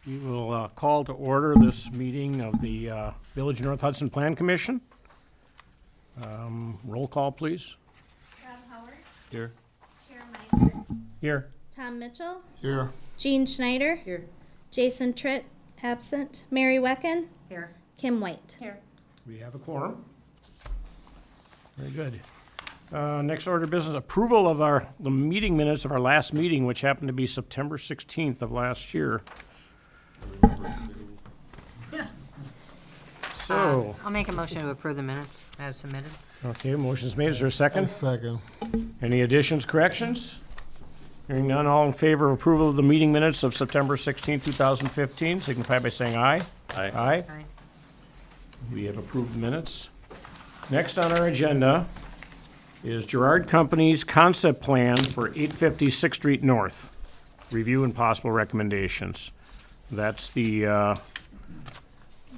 We will call to order this meeting of the Village of North Hudson Plan Commission. Roll call, please. Rob Howard, Here. Karen Meiser, Here. Tom Mitchell, Here. Jean Schneider, Here. Jason Tritt, absent, Mary Wecken, Here. Kim White. Here. We have a quorum. Very good. Next order of business, approval of the meeting minutes of our last meeting, which happened to be September 16th of last year. So, I'll make a motion to approve the minutes as submitted. okay, motion's made. Is there a second? Second. Any additions, corrections? Hearing none, all in favor of approval of the meeting minutes of September 16, 2015, signify by saying aye. Aye. Aye. Aye. We have approved the minutes. Next on our agenda is Gerard Company's concept plan for 850 6th Street North. Review and possible recommendations. That's the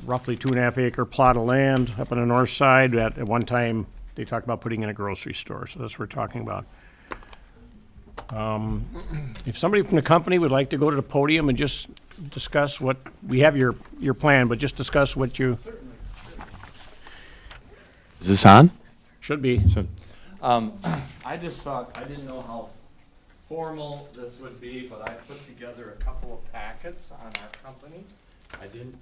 roughly 2.5 acre plot of land up on the north side that at one time they talked about putting in a grocery store. So that's what we're talking about. If somebody from the company would like to go to the podium and just discuss what, we have your plan, but just discuss what you, Is this on? should be. I just thought, I didn't know how formal this would be, but I put together a couple of packets on our company. I didn't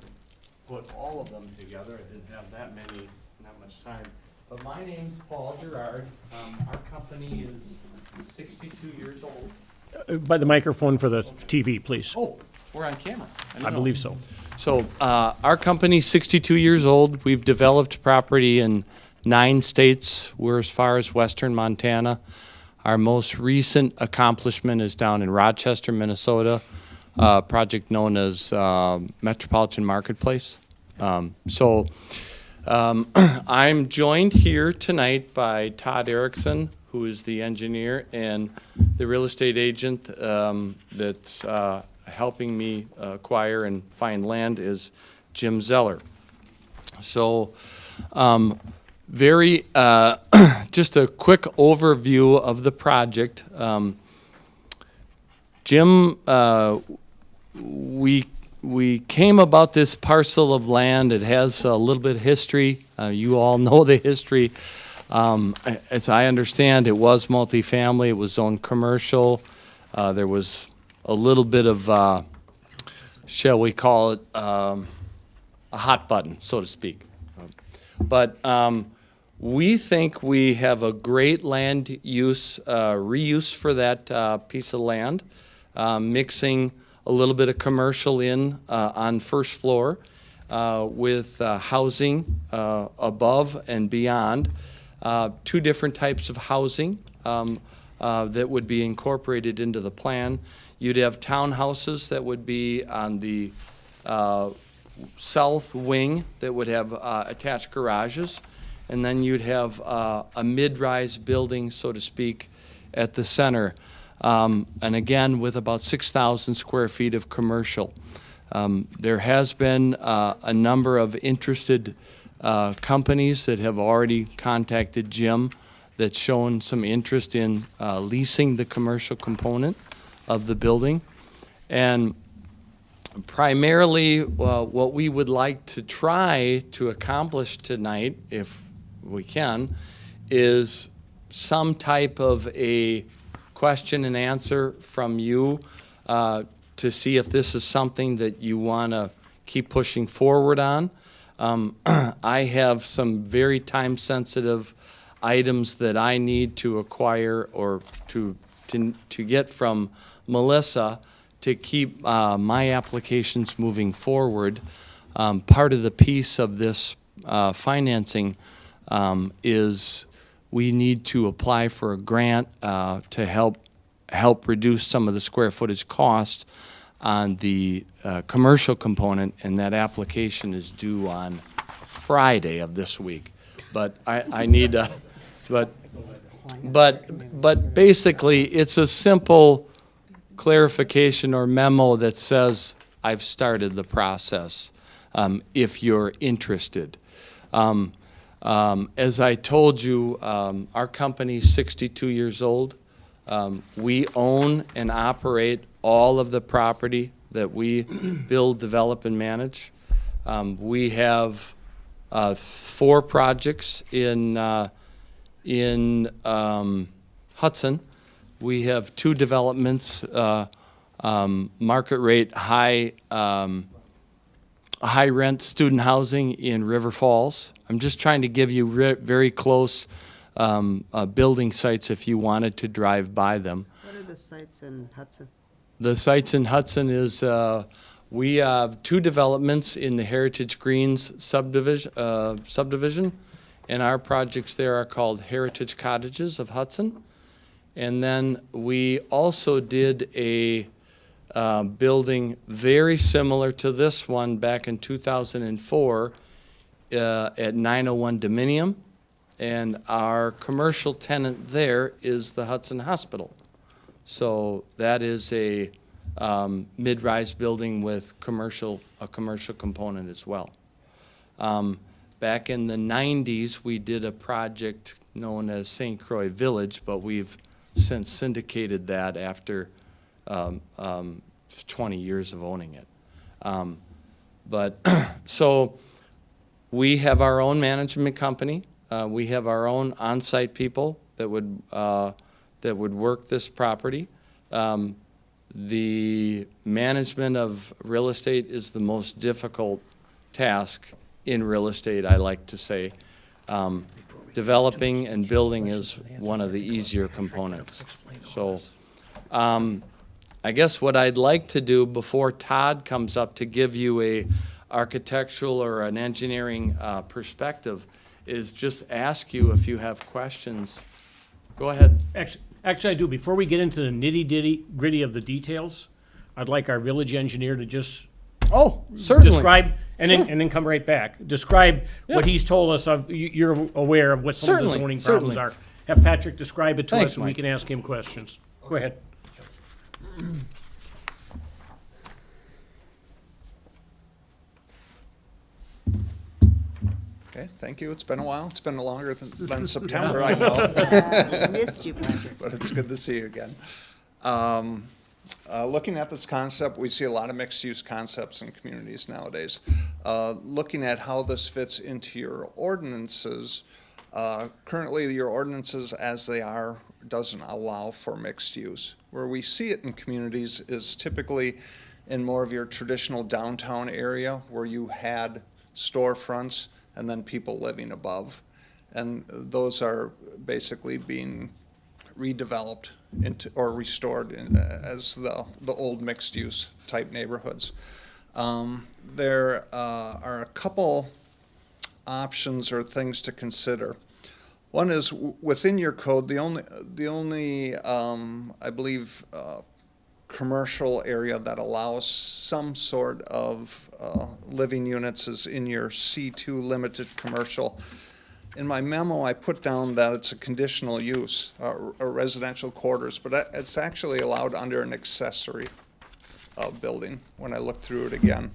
put all of them together, I didn't have that much time. But my name's Paul Gerard. Our company is 62 years old. By the microphone for the TV, please. Oh, we're on camera. I didn't know. believe so. So, our company's 62 years old. We've developed property in 9 states. We're as far as western Montana. Our most recent accomplishment is down in Rochester, Minnesota, a project known as Metropolitan Marketplace. I'm joined here tonight by Todd Erickson, who is the engineer, and the real estate agent that's helping me acquire and find land is Jim Zeller. So, just a quick overview of the project. Jim, we came about this parcel of land. It has a little bit of history. You all know the history. As I understand, it was multifamily. It was zoned commercial. There was a little bit of, shall we call it, a hot button, so to speak. But we think we have a great land use, reuse for that piece of land, mixing a little bit of commercial in on first floor with housing above and beyond. 2 different types of housing that would be incorporated into the plan. You'd have townhouses that would be on the south wing that would have attached garages. And then you'd have a mid-rise building, so to speak, at the center. And again, with about 6,000 square feet of commercial. There has been a number of interested companies that have already contacted Jim that's shown some interest in leasing the commercial component of the building. And primarily, what we would like to try to accomplish tonight, if we can, is some type of a question and answer from you to see if this is something that you want to keep pushing forward on. I have some very time-sensitive items that I need to acquire or to get from Melissa to keep my applications moving forward. Part of the piece of this financing is we need to apply for a grant to help reduce some of the square footage cost on the commercial component, and that application is due on Friday of this week. But I need to, but basically it's a simple clarification or memo that says I've started the process if you're interested. As I told you, our company's 62 years old. We own and operate all of the property that we build, develop, and manage. We have 4 projects in Hudson. We have 2 developments, market rate high rent student housing in River Falls. I'm just trying to give you very close building sites if you wanted to drive by them. What are the sites in Hudson? The sites in Hudson is, we have 2 developments in the Heritage Greens subdivision, and our projects there are called Heritage Cottages of Hudson. And then we also did a building very similar to this one back in 2004 at 901 Dominium, and our commercial tenant there is the Hudson Hospital. So that is a mid-rise building with a commercial component as well. Back in the 90s, we did a project known as St. Croix Village, but we've since syndicated that after 20 years of owning it. So we have our own management company. We have our own on-site people that would work this property. The management of real estate is the most difficult task in real estate, I like to say. Developing and building is one of the easier components. So I guess what I'd like to do before Todd comes up to give you a architectural or an engineering perspective is just ask you if you have questions. Go ahead. Actually, I do. Before we get into the nitty-gritty of the details, I'd like our village engineer to just Oh, certainly. describe, and Sure. then come right back. Describe what Yeah. he's told us of, you're aware of what some of the Certainly, zoning problems certainly. are. Have Patrick describe it to Thanks, us, and we Mike. can ask him questions. Go ahead. Okay, thank you. It's been a while. It's been longer than September, I know, Missed you, Patrick. but it's good to see you again. Looking at this concept, we see a lot of mixed-use concepts in communities nowadays. Looking at how this fits into your ordinances, currently your ordinances as they are doesn't allow for mixed use. Where we see it in communities is typically in more of your traditional downtown area where you had storefronts and then people living above. And those are basically being redeveloped into, or restored as the old mixed-use type neighborhoods. There are a couple options or things to consider. One is within your code, the only I believe commercial area that allows some sort of living units is in your C2 limited commercial. In my memo, I put down that it's a conditional use, or residential quarters, but it's actually allowed under an accessory building when I looked through it again.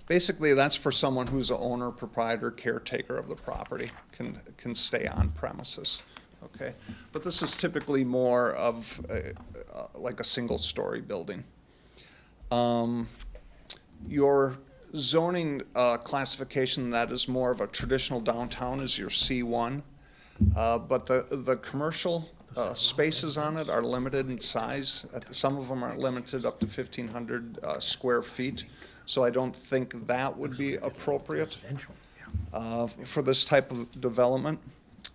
Basically, that's for someone who's the owner, proprietor, caretaker of the property, can stay on premises, okay? But this is typically more of like a single-story building. Your zoning classification that is more of a traditional downtown is your C1, but the commercial spaces on it are limited in size. Some of them are limited up to 1,500 square feet, so I don't think that would be appropriate for this type of development.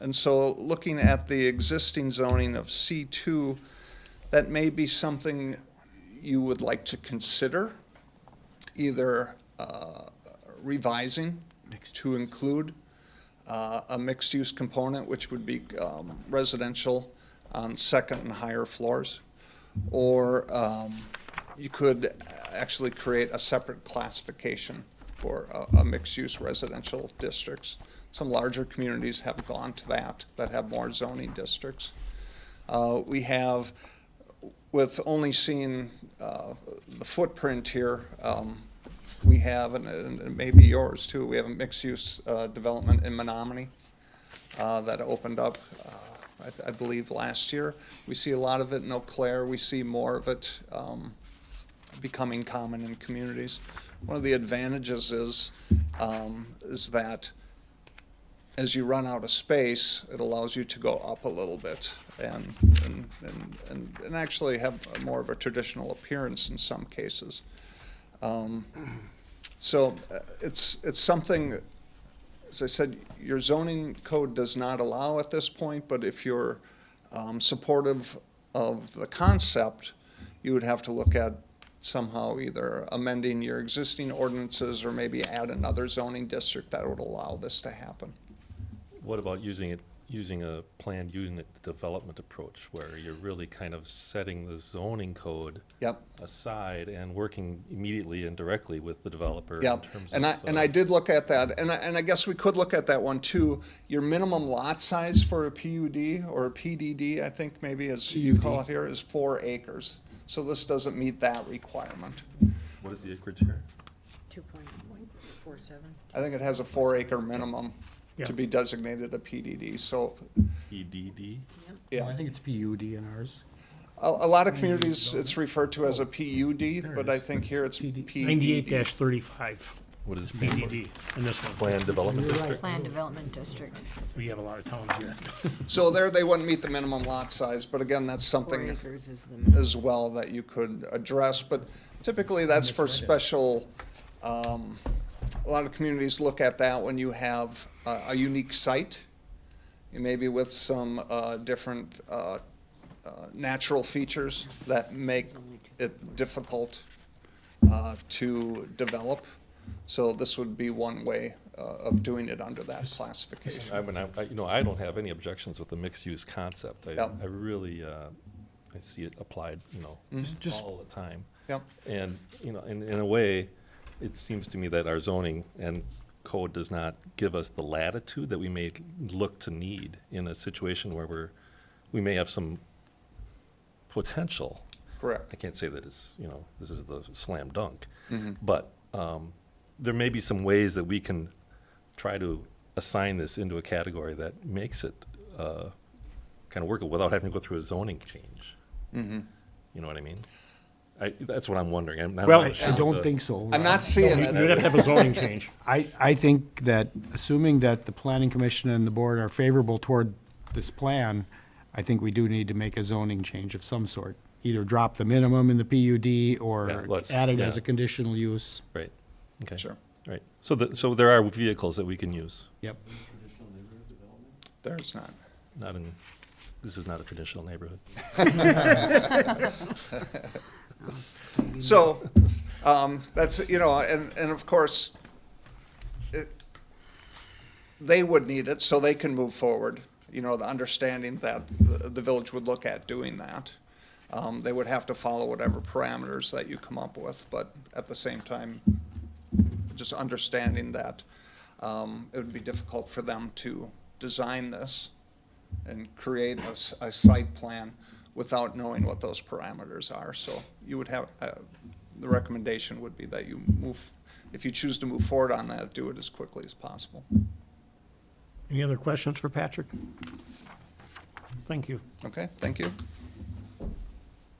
And so looking at the existing zoning of C2, that may be something you would like to consider, either revising to include a mixed-use component, which would be residential on second and higher floors, or you could actually create a separate classification for a mixed-use residential districts. Some larger communities have gone to that have more zoning districts. We have, with only seeing the footprint here, we have, and maybe yours too, we have a mixed-use development in Menominee that opened up, I believe, last year. We see a lot of it in Eau Claire. We see more of it becoming common in communities. One of the advantages is that as you run out of space, it allows you to go up a little bit and actually have more of a traditional appearance in some cases. So it's something, as I said, your zoning code does not allow at this point, but if you're supportive of the concept, you would have to look at somehow either amending your existing ordinances or maybe add another zoning district that would allow this to happen. What about using a planned unit development approach where you're really kind of setting the zoning code Yep. aside and working immediately and directly with the developer Yeah, in terms and of, I did look at that, and I guess we could look at that one too. Your minimum lot size for a PUD or a PDD, I think maybe as you call it here, is 4 acres. So this doesn't meet that requirement. what is the acreage here? 2.47. I think it has a 4-acre minimum Yeah. to be designated a PDD, so, PDD? yeah. I think it's PUD in ours. A lot of communities, it's referred to as a PUD, but I think here it's PDD. 98-35 What is is it? PDD in this one. Planned development district? Planned Development District, We have a lot of towns here. So there, they wouldn't meet the minimum lot size, but again, that's 4 something acres is the. as well that you could address, but typically that's for special, a lot of communities look at that when you have a unique site, maybe with some different natural features that make it difficult to develop. So this would be one way of doing it under that classification. I don't have any objections with the mixed-use concept. Yep. I really, I see it applied, Just- all the time. Yep. And, in a way, it seems to me that our zoning and code does not give us the latitude that we may look to need in a situation where we may have some potential. Correct. I can't say that it's, this is the slam dunk. Mm-hmm. But there may be some ways that we can try to assign this into a category that makes it kind of workable without having to go through a zoning change. Mm-hmm. You know what I mean? That's what I'm wondering. I'm not Well, really I sure don't the- think so. I'm not seeing You'd it. have to have a zoning change. I think that, assuming that the planning commission and the board are favorable toward this plan, I think we do need to make a zoning change of some sort. Either drop the minimum in the PUD Yeah, or let's- add it as yeah. a conditional use. Right, okay. Sure. Right. So there are vehicles that we can use, Yep. There's not. this is not a traditional neighborhood. So, that's, and of course, they would need it so they can move forward, the understanding that the village would look at doing that. They would have to follow whatever parameters that you come up with, but at the same time, just understanding that it would be difficult for them to design this and create a site plan without knowing what those parameters are. So you would have, the recommendation would be that you move, if you choose to move forward on that, do it as quickly as possible. Any other questions for Patrick? Thank you. Okay, thank you.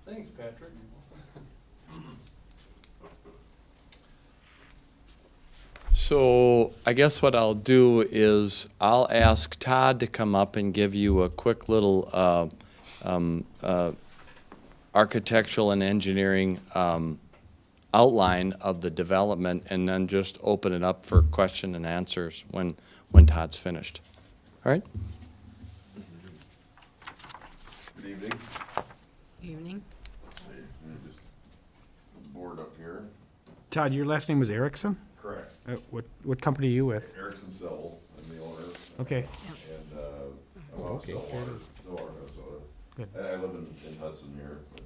Thanks, Patrick. So I guess what I'll do is I'll ask Todd to come up and give you a quick little architectural and engineering outline of the development, and then just open it up for question and answers when Todd's finished. All right? Good evening. Evening. Let's see, let me just board up here. Todd, your last name was Erickson? Correct. What company are you with? Erickson Civil, I'm the owner. Okay. And, I'm Oh, also okay, there it is. Stillwater, Minnesota. Good. I live in Hudson here, but,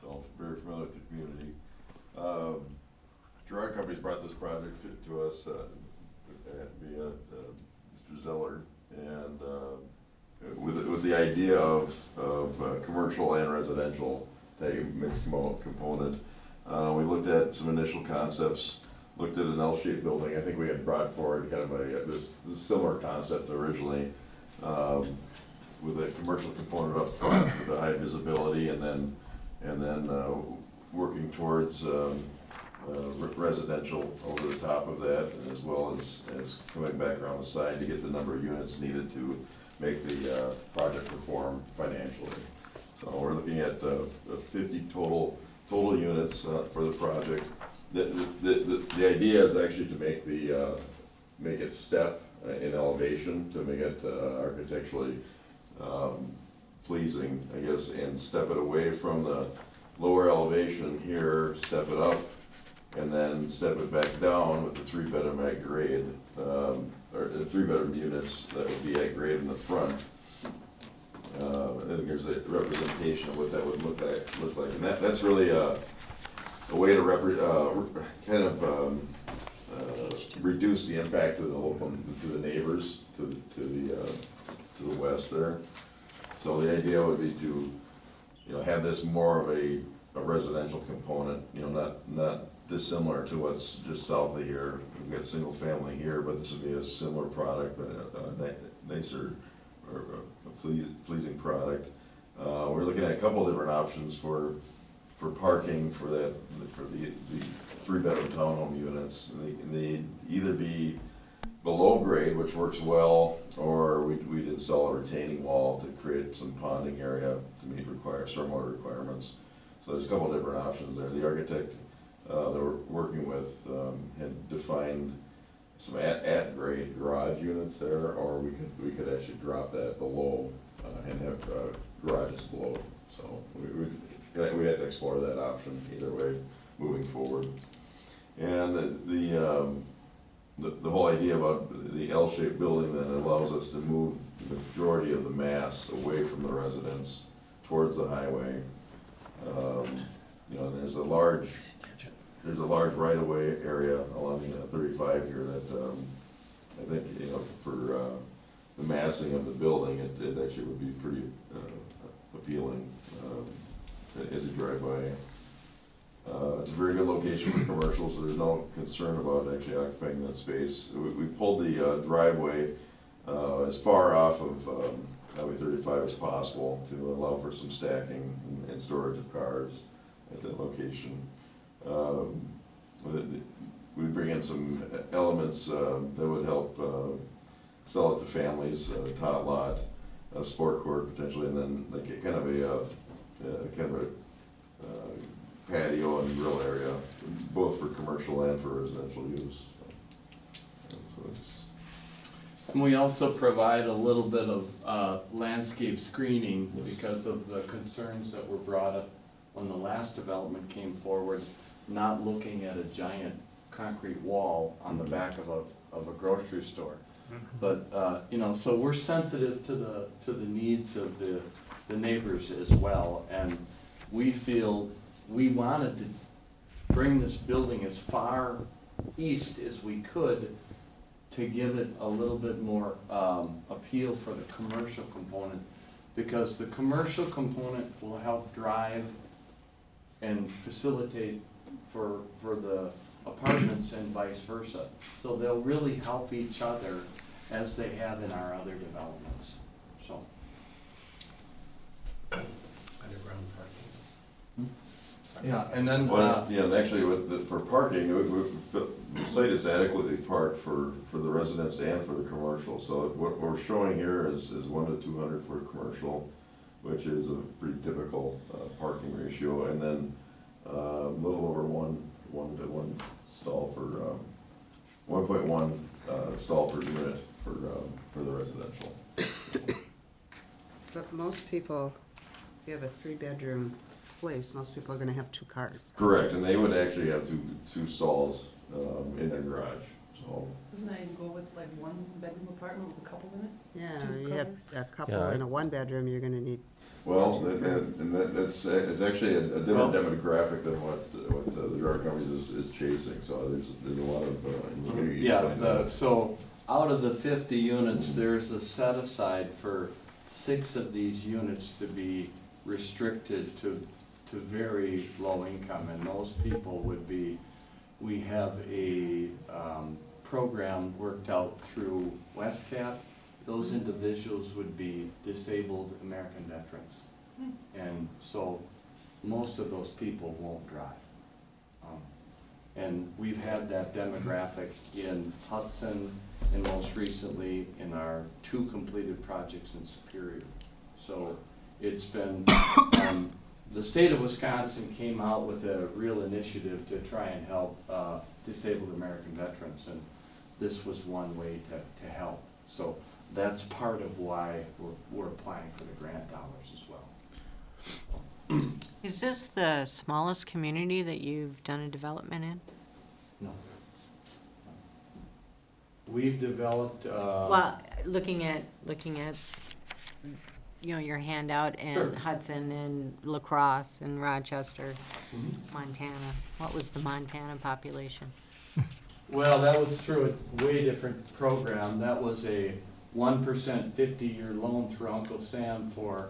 so I'm very familiar with the community. Gerard Companies brought this project to us, via Mr. Zeller, and, with the idea of commercial and residential, a mixed component. We looked at some initial concepts, looked at an L-shaped building. I think we had brought forward kind of this similar concept originally, with a commercial component up front with a high visibility, and then working towards residential over the top of that, as well as coming back around the side to get the number of units needed to make the project perform financially. So we're looking at 50 total units for the project. The idea is actually to make it step in elevation, to make it architecturally pleasing, I guess, and step it away from the lower elevation here, step it up, and then step it back down with the 3-bedroom at grade, or 3-bedroom units that would be at grade in the front. I think there's a representation of what that would look like, and that's really a way to reduce the impact to the neighbors to the west there. So the idea would be to, have this more of a residential component, not dissimilar to what's just south of here. We've got single family here, but this would be a similar product, but a nicer or a pleasing product. We're looking at a couple different options for parking for the 3-bedroom townhome units. They either be below grade, which works well, or we'd install a retaining wall to create some ponding area to meet stormwater requirements. So there's a couple different options there. The architect that we're working with had defined some at-grade garage units there, or we could actually drop that below and have garages below. So we have to explore that option either way moving forward. And the whole idea about the L-shaped building then allows us to move the majority of the mass away from the residence towards the highway. There's a large right-of-way area along 35 here that I think, for the massing of the building, it actually would be pretty appealing as you drive by. It's a very good location for commercial, so there's no concern about actually occupying that space. We pulled the driveway as far off of Highway 35 as possible to allow for some stacking and storage of cars at that location. We bring in some elements that would help sell it to families, tot lot, a sport court potentially, and then like kind of a patio and grill area, both for commercial and for residential use. So it's. And we also provide a little bit of landscape screening because of the concerns that were brought up when the last development came forward, not looking at a giant concrete wall on the back of a grocery store. But, so we're sensitive to the needs of the neighbors as well, and we feel we wanted to bring this building as far east as we could to give it a little bit more appeal for the commercial component, because the commercial component will help drive and facilitate for the apartments and vice versa. So they'll really help each other as they have in our other developments, so. Underground parking. Yeah, and then, Actually, for parking, the site is adequately parked for the residents and for the commercial. So what we're showing here is 1 to 200 for commercial, which is a pretty typical parking ratio, and then a little over 1 stall for 1.1 stall per unit for the residential. But most people, if you have a 3-bedroom place, most people are gonna have 2 cars. Correct, and they would actually have two stalls in their garage. So Doesn't that go with like 1-bedroom apartment with a couple in it? Yeah, 2 you have cars? a couple Yeah. in a 1-bedroom, you're gonna need. that's it's actually a different demographic than what the drug companies is chasing. So there's a lot of you explain that. so out of the 50 units, there's a set aside for 6 of these units to be restricted to very low income, and those people would be, we have a program worked out through WestCap. Those individuals would be disabled American veterans. And so most of those people won't drive. And we've had that demographic in Hudson and most recently in our 2 completed projects in Superior. So it's been, the state of Wisconsin came out with a real initiative to try and help disabled American veterans, and this was one way to help. So that's part of why we're applying for the grant dollars as well. Is this the smallest community that you've done a development in? No. We've developed, Well, looking at, you know, your handout Sure. and Hudson and La Crosse and Rochester, Mhm. Montana. What was the Montana population? well, that was through a way different program. That was a 1% 50-year loan through Uncle Sam for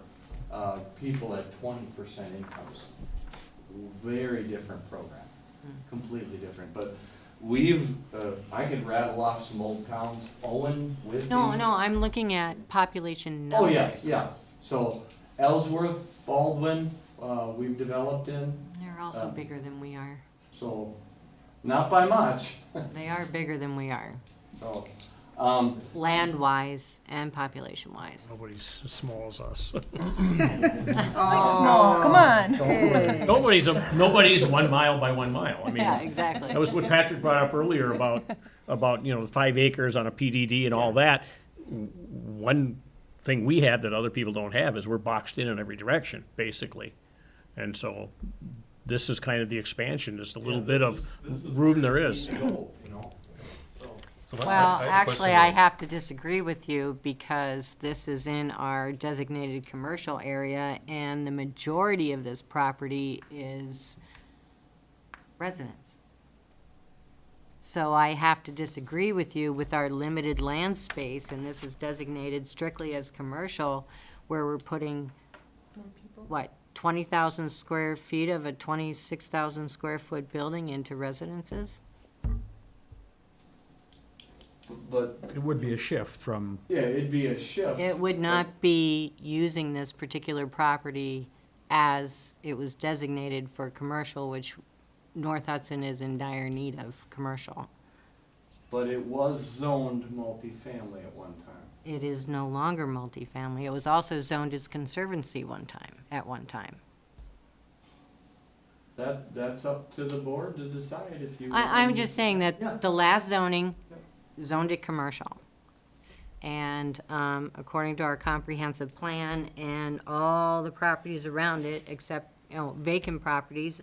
people at 20% incomes. Very different program, completely different. But we've, I could rattle off some old towns, Owen, Whitby. No, I'm looking at population numbers. Oh, yes, yeah. So Ellsworth, Baldwin, we've developed in, They're also Uh, bigger than we are. so not by much. They are bigger than we are, So, land-wise and population-wise. Nobody's as small as us. Small, come on. Nobody's 1 mile by 1 mile. I mean, Yeah, exactly. that was what Patrick brought up earlier about, you know, the 5 acres on a PDD and all that. One thing we have that other people don't have is we're boxed in every direction, basically. And so this is kind of the expansion, just a little bit of room there is. So Well, I have a actually, question I about- have to disagree with you because this is in our designated commercial area and the majority of this property is residence. So I have to disagree with you with our limited land space, and this is designated strictly as commercial, where we're putting, what, 20,000 square feet of a 26,000 square foot building into residences? but, It would be a shift from, yeah, it'd be a shift. It would not be using this particular property as it was designated for commercial, which North Hudson is in dire need of commercial. But it was zoned multifamily at one time. It is no longer multifamily. It was also zoned as conservancy at one time. That's up to the board to decide if you. I'm just saying Yeah. that the last zoning zoned it commercial. And according to our comprehensive plan and all the properties around it, except, you know, vacant properties,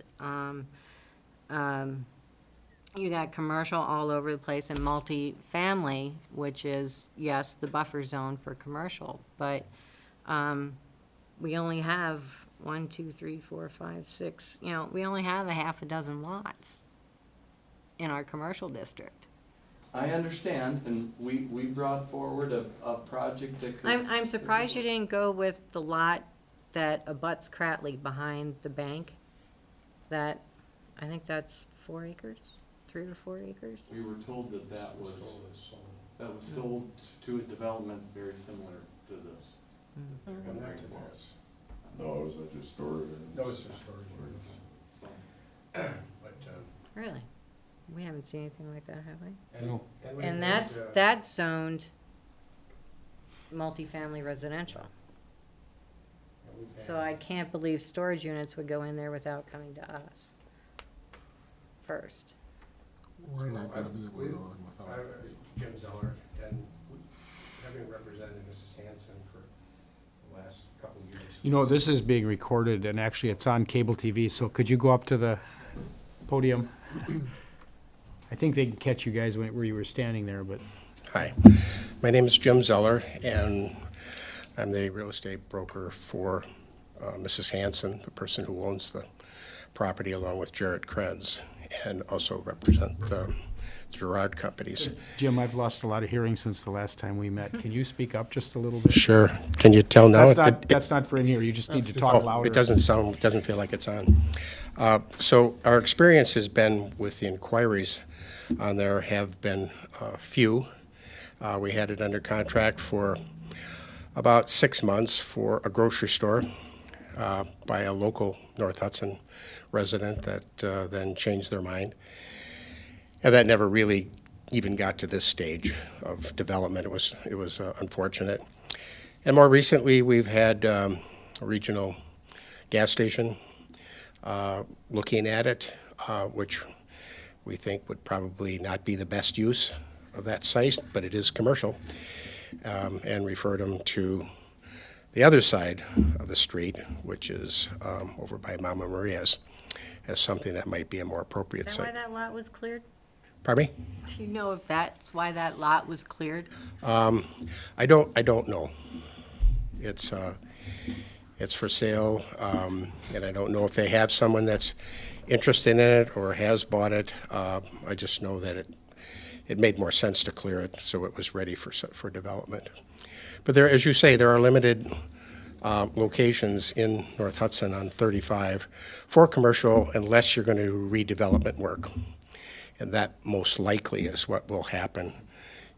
you got commercial all over the place and multifamily, which is, yes, the buffer zone for commercial. But we only have 1, 2, 3, 4, 5, 6, you know, we only have a half a dozen lots in our commercial district. I understand, and we brought forward a project that could. I'm surprised you didn't go with the lot that abuts Cratley behind the bank. That, I think that's 4 acres, 3 or 4 acres. We were told that was sold to a development very similar to this. No, it was just storage. No, it's just storage. So, Really? We haven't seen anything like that, have we? No. And that's zoned multifamily residential. So I can't believe storage units would go in there without coming to us first. We're not gonna be able to go on without. Jim Zeller, and having represented Mrs. Hanson for the last couple of years. you know, this is being recorded, and actually it's on cable TV, so could you go up to the podium? I think they can catch you guys where you were standing there, but Hi, my name is Jim Zeller, and I'm the real estate broker for Mrs. Hanson, the person who owns the property, along with Jarrett Krebs, and also represent the Gerard companies. Jim, I've lost a lot of hearing since the last time we met. Can you speak up just a little bit? Sure. Can you tell now? That's not for in here, you just need to talk Oh, louder. it doesn't feel like it's on. So our experience has been with the inquiries on there have been few. We had it under contract for about 6 months for a grocery store. by a local North Hudson resident that then changed their mind. And that never really even got to this stage of development. It was unfortunate. And more recently, we've had a regional gas station looking at it, which we think would probably not be the best use of that site, but it is commercial, and referred them to the other side of the street, which is over by Mama Maria's, as something that might be a more appropriate Is that why site. that lot was cleared? Pardon me? Do you know if that's why that lot was cleared? I don't know. It's for sale, and I don't know if they have someone that's interested in it or has bought it. I just know that it made more sense to clear it, so it was ready for development. But there, as you say, there are limited locations in North Hudson on 35 for commercial unless you're going to do redevelopment work. And that most likely is what will happen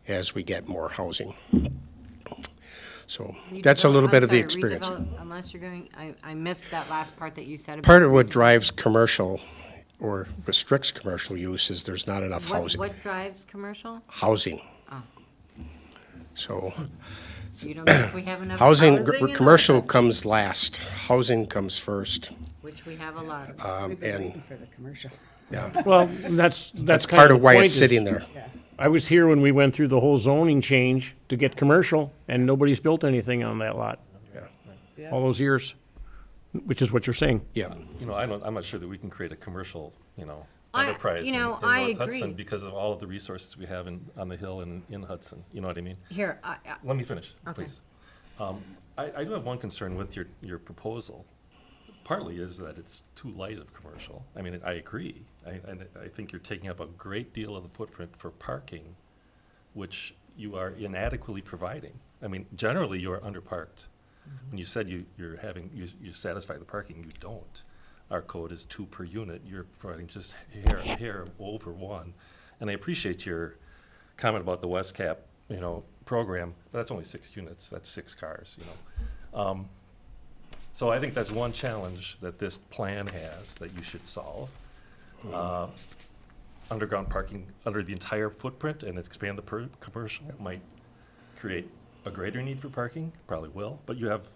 as we get more housing. So that's a little bit of the experience. Unless you're going, I missed that last part that you said about. Part of what drives commercial or restricts commercial use is there's not enough housing. What drives commercial? Housing. Oh. So So you don't think we have enough housing? commercial comes last. Housing comes first. Which we have a lot of. We've been And, waiting for the commercial. yeah, Well, that's that's kind part of of the why point it's is- sitting there. I was here when we went through the whole zoning change to get commercial, and nobody's built anything on that lot. Yeah. All those years, which is what you're saying. Yeah. You know, I'm not sure that we can create a commercial, I- enterprise you in know, North I Hudson agree. because of all of the resources we have on the hill and in Hudson. You know what I mean? Here, Let me finish, Okay. please. I do have one concern with your proposal. Partly is that it's too light of commercial. I mean, I agree. I think you're taking up a great deal of the footprint for parking, which you are inadequately providing. I mean, generally, you are underparked. When you said you satisfy the parking, you don't. Our code is 2 per unit. You're providing just hair over 1. And I appreciate your comment about the West Cap, program. That's only 6 units. That's 6 cars, So I think that's one challenge that this plan has that you should solve. Underground parking under the entire footprint and expand the commercial might create a greater need for parking, probably will, but you have,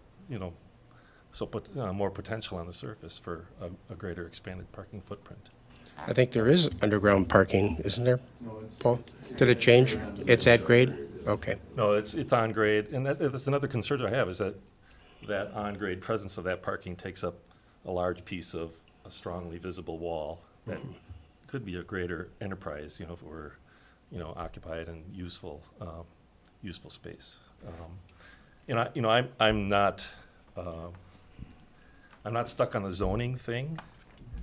more potential on the surface for a greater expanded parking footprint. I think there is underground parking, isn't there, Paul? Did it change? It's at grade? Okay. No, it's on grade, and that's another concern I have, is that on-grade presence of that parking takes up a large piece of a strongly visible wall that could be a greater enterprise, if it were, occupied and useful space. I'm not stuck on the zoning thing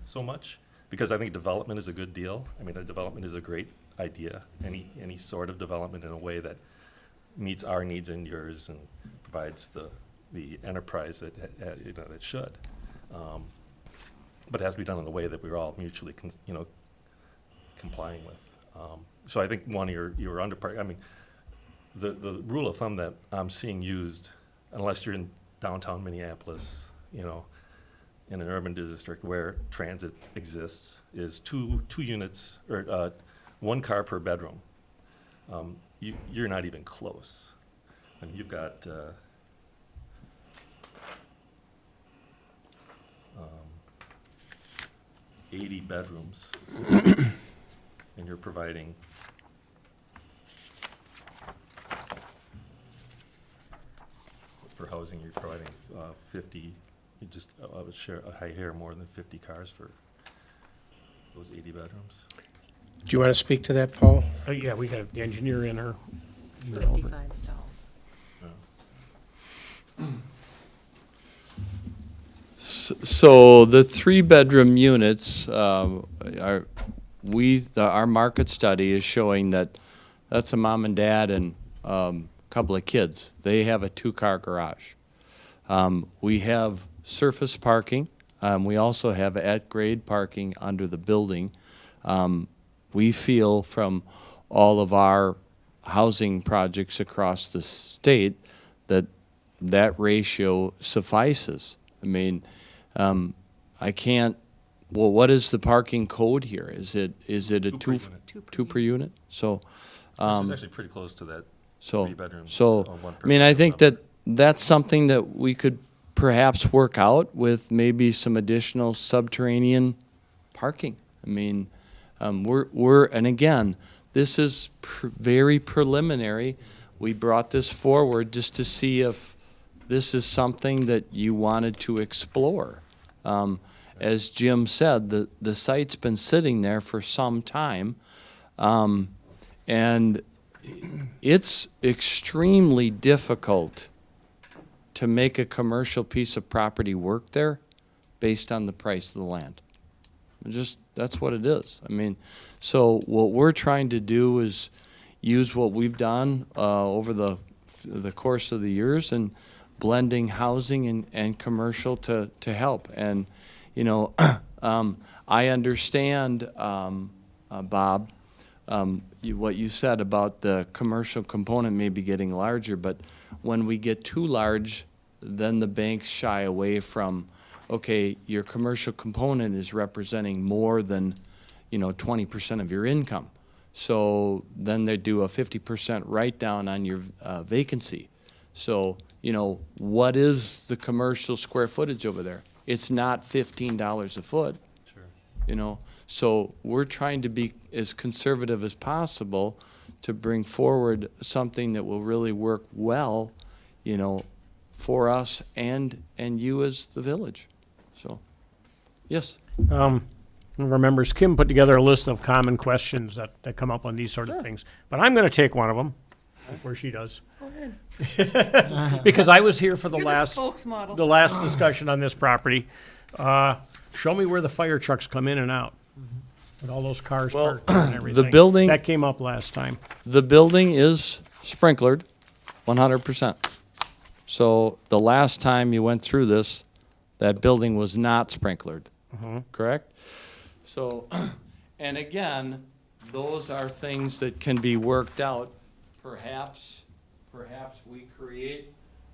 so much, because I think development is a good deal. I mean, development is a great idea, any sort of development in a way that meets our needs and yours and provides the enterprise that that should. But it has to be done in the way that we're all mutually complying with. So I think one, you're underparked. I mean, the rule of thumb that I'm seeing used, unless you're in downtown Minneapolis, in an urban district where transit exists, is two units or 1 car per bedroom. You're not even close. I mean, you've got 80 bedrooms, and you're providing for housing. You're providing 50. You just share a high hair more than 50 cars for those 80 bedrooms. Do you want to speak to that, Paul? Yeah, we got the engineer in her. 55 stalls. So the 3-bedroom units, our market study is showing that's a mom and dad and couple of kids. They have a 2-car garage. We have surface parking. We also have at-grade parking under the building. We feel from all of our housing projects across the state that ratio suffices I mean, I can't, well, what is the parking code here? Is it a Two per two, unit. two per unit? So, Which is actually pretty close to that so, 3 bedrooms. so, or one I mean, I person think number. that's something that we could perhaps work out with maybe some additional subterranean parking. I mean, and again, this is very preliminary. We brought this forward just to see if this is something that you wanted to explore. As Jim said, the site's been sitting there for some time. And it's extremely difficult to make a commercial piece of property work there based on the price of the land. That's what it is. I mean, so what we're trying to do is use what we've done over the course of the years and blending housing and commercial to help. And, you know, I understand, Bob, what you said about the commercial component maybe getting larger, but when we get too large, then the banks shy away from, okay, your commercial component is representing more than, 20% of your income. So then they do a 50% write-down on your vacancy. So, what is the commercial square footage over there? It's not $15 a foot. Sure. So we're trying to be as conservative as possible to bring forward something that will really work well, for us and you as the village. So, yes. Remembers Kim put together a list of common questions that come up on these sort of things. But I'm going to take one of them before she does. Go ahead. Because I was here for the You're the last spokesmodel. the last discussion on this property. Show me where the fire trucks come in and out. With all those cars Well, parked and everything. building- That came up last time. The building is sprinklered 100%. So the last time you went through this, that building was not sprinklered, correct? So, and again, those are things that can be worked out. Perhaps we create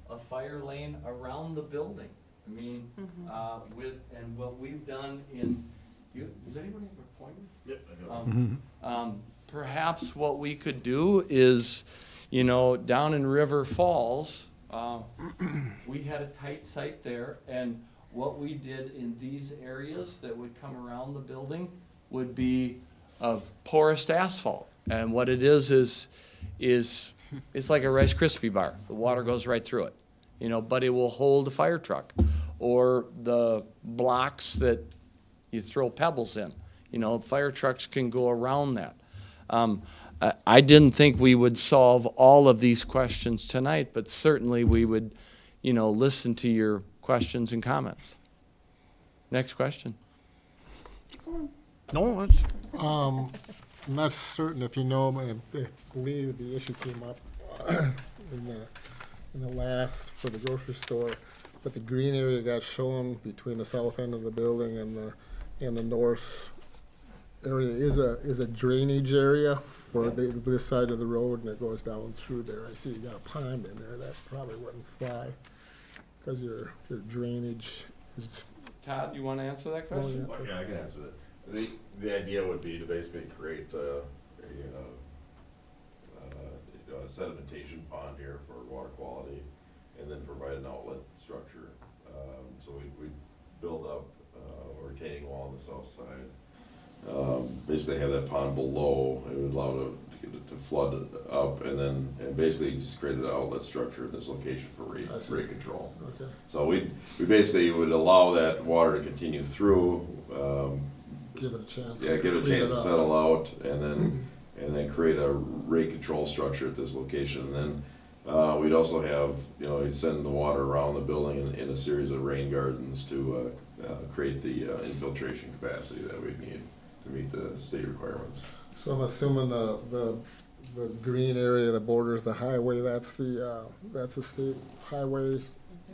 a fire lane around the building. I mean, and what we've done does anybody have a pointer? Yep. Perhaps what we could do is, down in River Falls, we had a tight site there, and what we did in these areas that would come around the building would be porous asphalt. And what it is it's like a Rice Krispie bar. The water goes right through it, but it will hold a fire truck. Or the blocks that you throw pebbles in. Fire trucks can go around that. I didn't think we would solve all of these questions tonight, but certainly we would, listen to your questions and comments. Next question. No, it's, I'm not certain if you know, but I believe the issue came up in the last, for the grocery store, but the green area got shown between the south end of the building and the north area is a drainage area for this side of the road, and it goes down through there. I see you got a pond in there, that probably wouldn't fly, because your drainage is. Todd, you want to answer that question? Well, yeah, I can answer that. The idea would be to basically create a sedimentation pond here for water quality, and then provide an outlet structure. So we build up a retaining wall on the south side. Basically have that pond below. It would allow to flood up, and basically just create an outlet structure in this location for rate control. Okay. So we basically would allow that water to continue through. Give it a chance. Yeah, give it a chance to settle out, and then create a rate control structure at this location. And then we'd also have, you'd send the water around the building in a series of rain gardens to create the infiltration capacity that we'd need to meet the state requirements. So I'm assuming the green area that borders the highway, that's the state highway.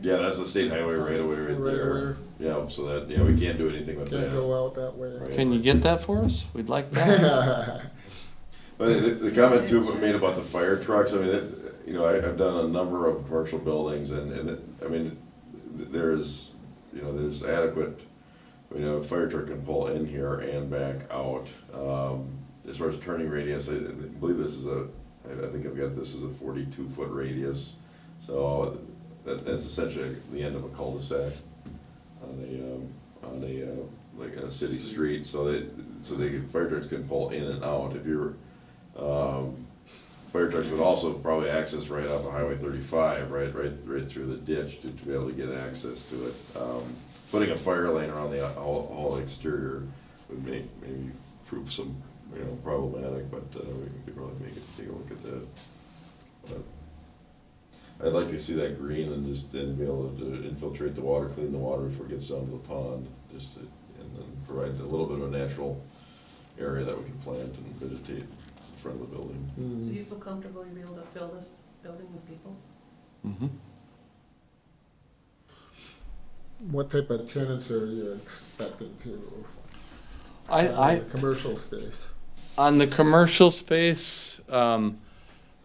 Yeah, that's the state highway right away right there. Yeah, so that, we can't do anything with that. Can't go out that way. Right. Can you get that for us? We'd like that. But the comment too made about the fire trucks, I mean, I've done a number of commercial buildings, and I mean, there's you know, there's adequate, you know, a fire truck can pull in here and back out. As far as turning radius, I believe this is I think I've got this as a 42-foot radius. So that's essentially the end of a cul-de-sac on a like a city street. So fire trucks can pull in and out. If you're fire trucks would also probably access right off of Highway 35, right through the ditch to be able to get access to it. Putting a fire lane around the whole exterior would maybe prove some, you know, problematic, but we could probably take a look at that. But I'd like to see that green and be able to infiltrate the water, clean the water before it gets down to the pond, and then provide a little bit of a natural area that we can plant and vegetate in front of the building. So you feel comfortable you'll be able to fill this building with people? Mm-hmm. What type of tenants are you expected to? Commercial space. On the commercial space,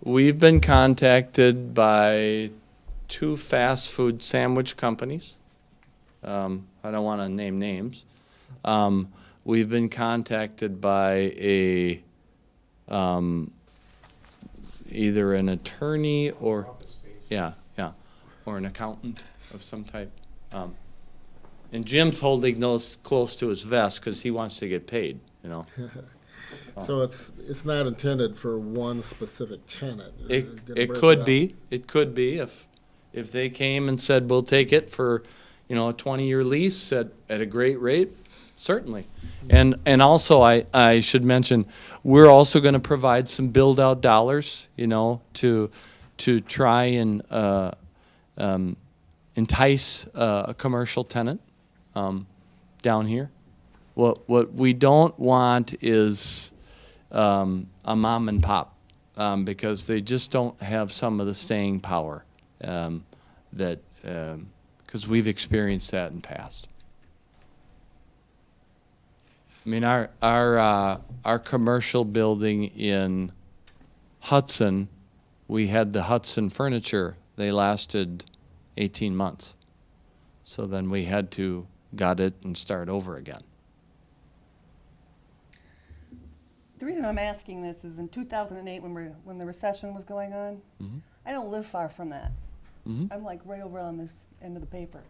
we've been contacted by 2 fast food sandwich companies. I don't want to name names. We've been contacted by either an attorney or or an accountant of some type. And Jim's holding those close to his vest because he wants to get paid, you know. So it's not intended for one specific tenant. It could be. It could be if they came and said, we'll take it for, you know, a 20-year lease at a great rate, certainly. And also I should mention, we're also going to provide some build-out dollars, you know, to try and entice a commercial tenant down here. What we don't want is a mom and pop because they just don't have some of the staying power that because we've experienced that in the past. I mean, our commercial building in Hudson, we had the Hudson furniture. They lasted 18 months. So then we had to gut it and start over again. The reason I'm asking this is in 2008 when the recession was going on, I don't live far from that. I'm like right over on this end of the paper.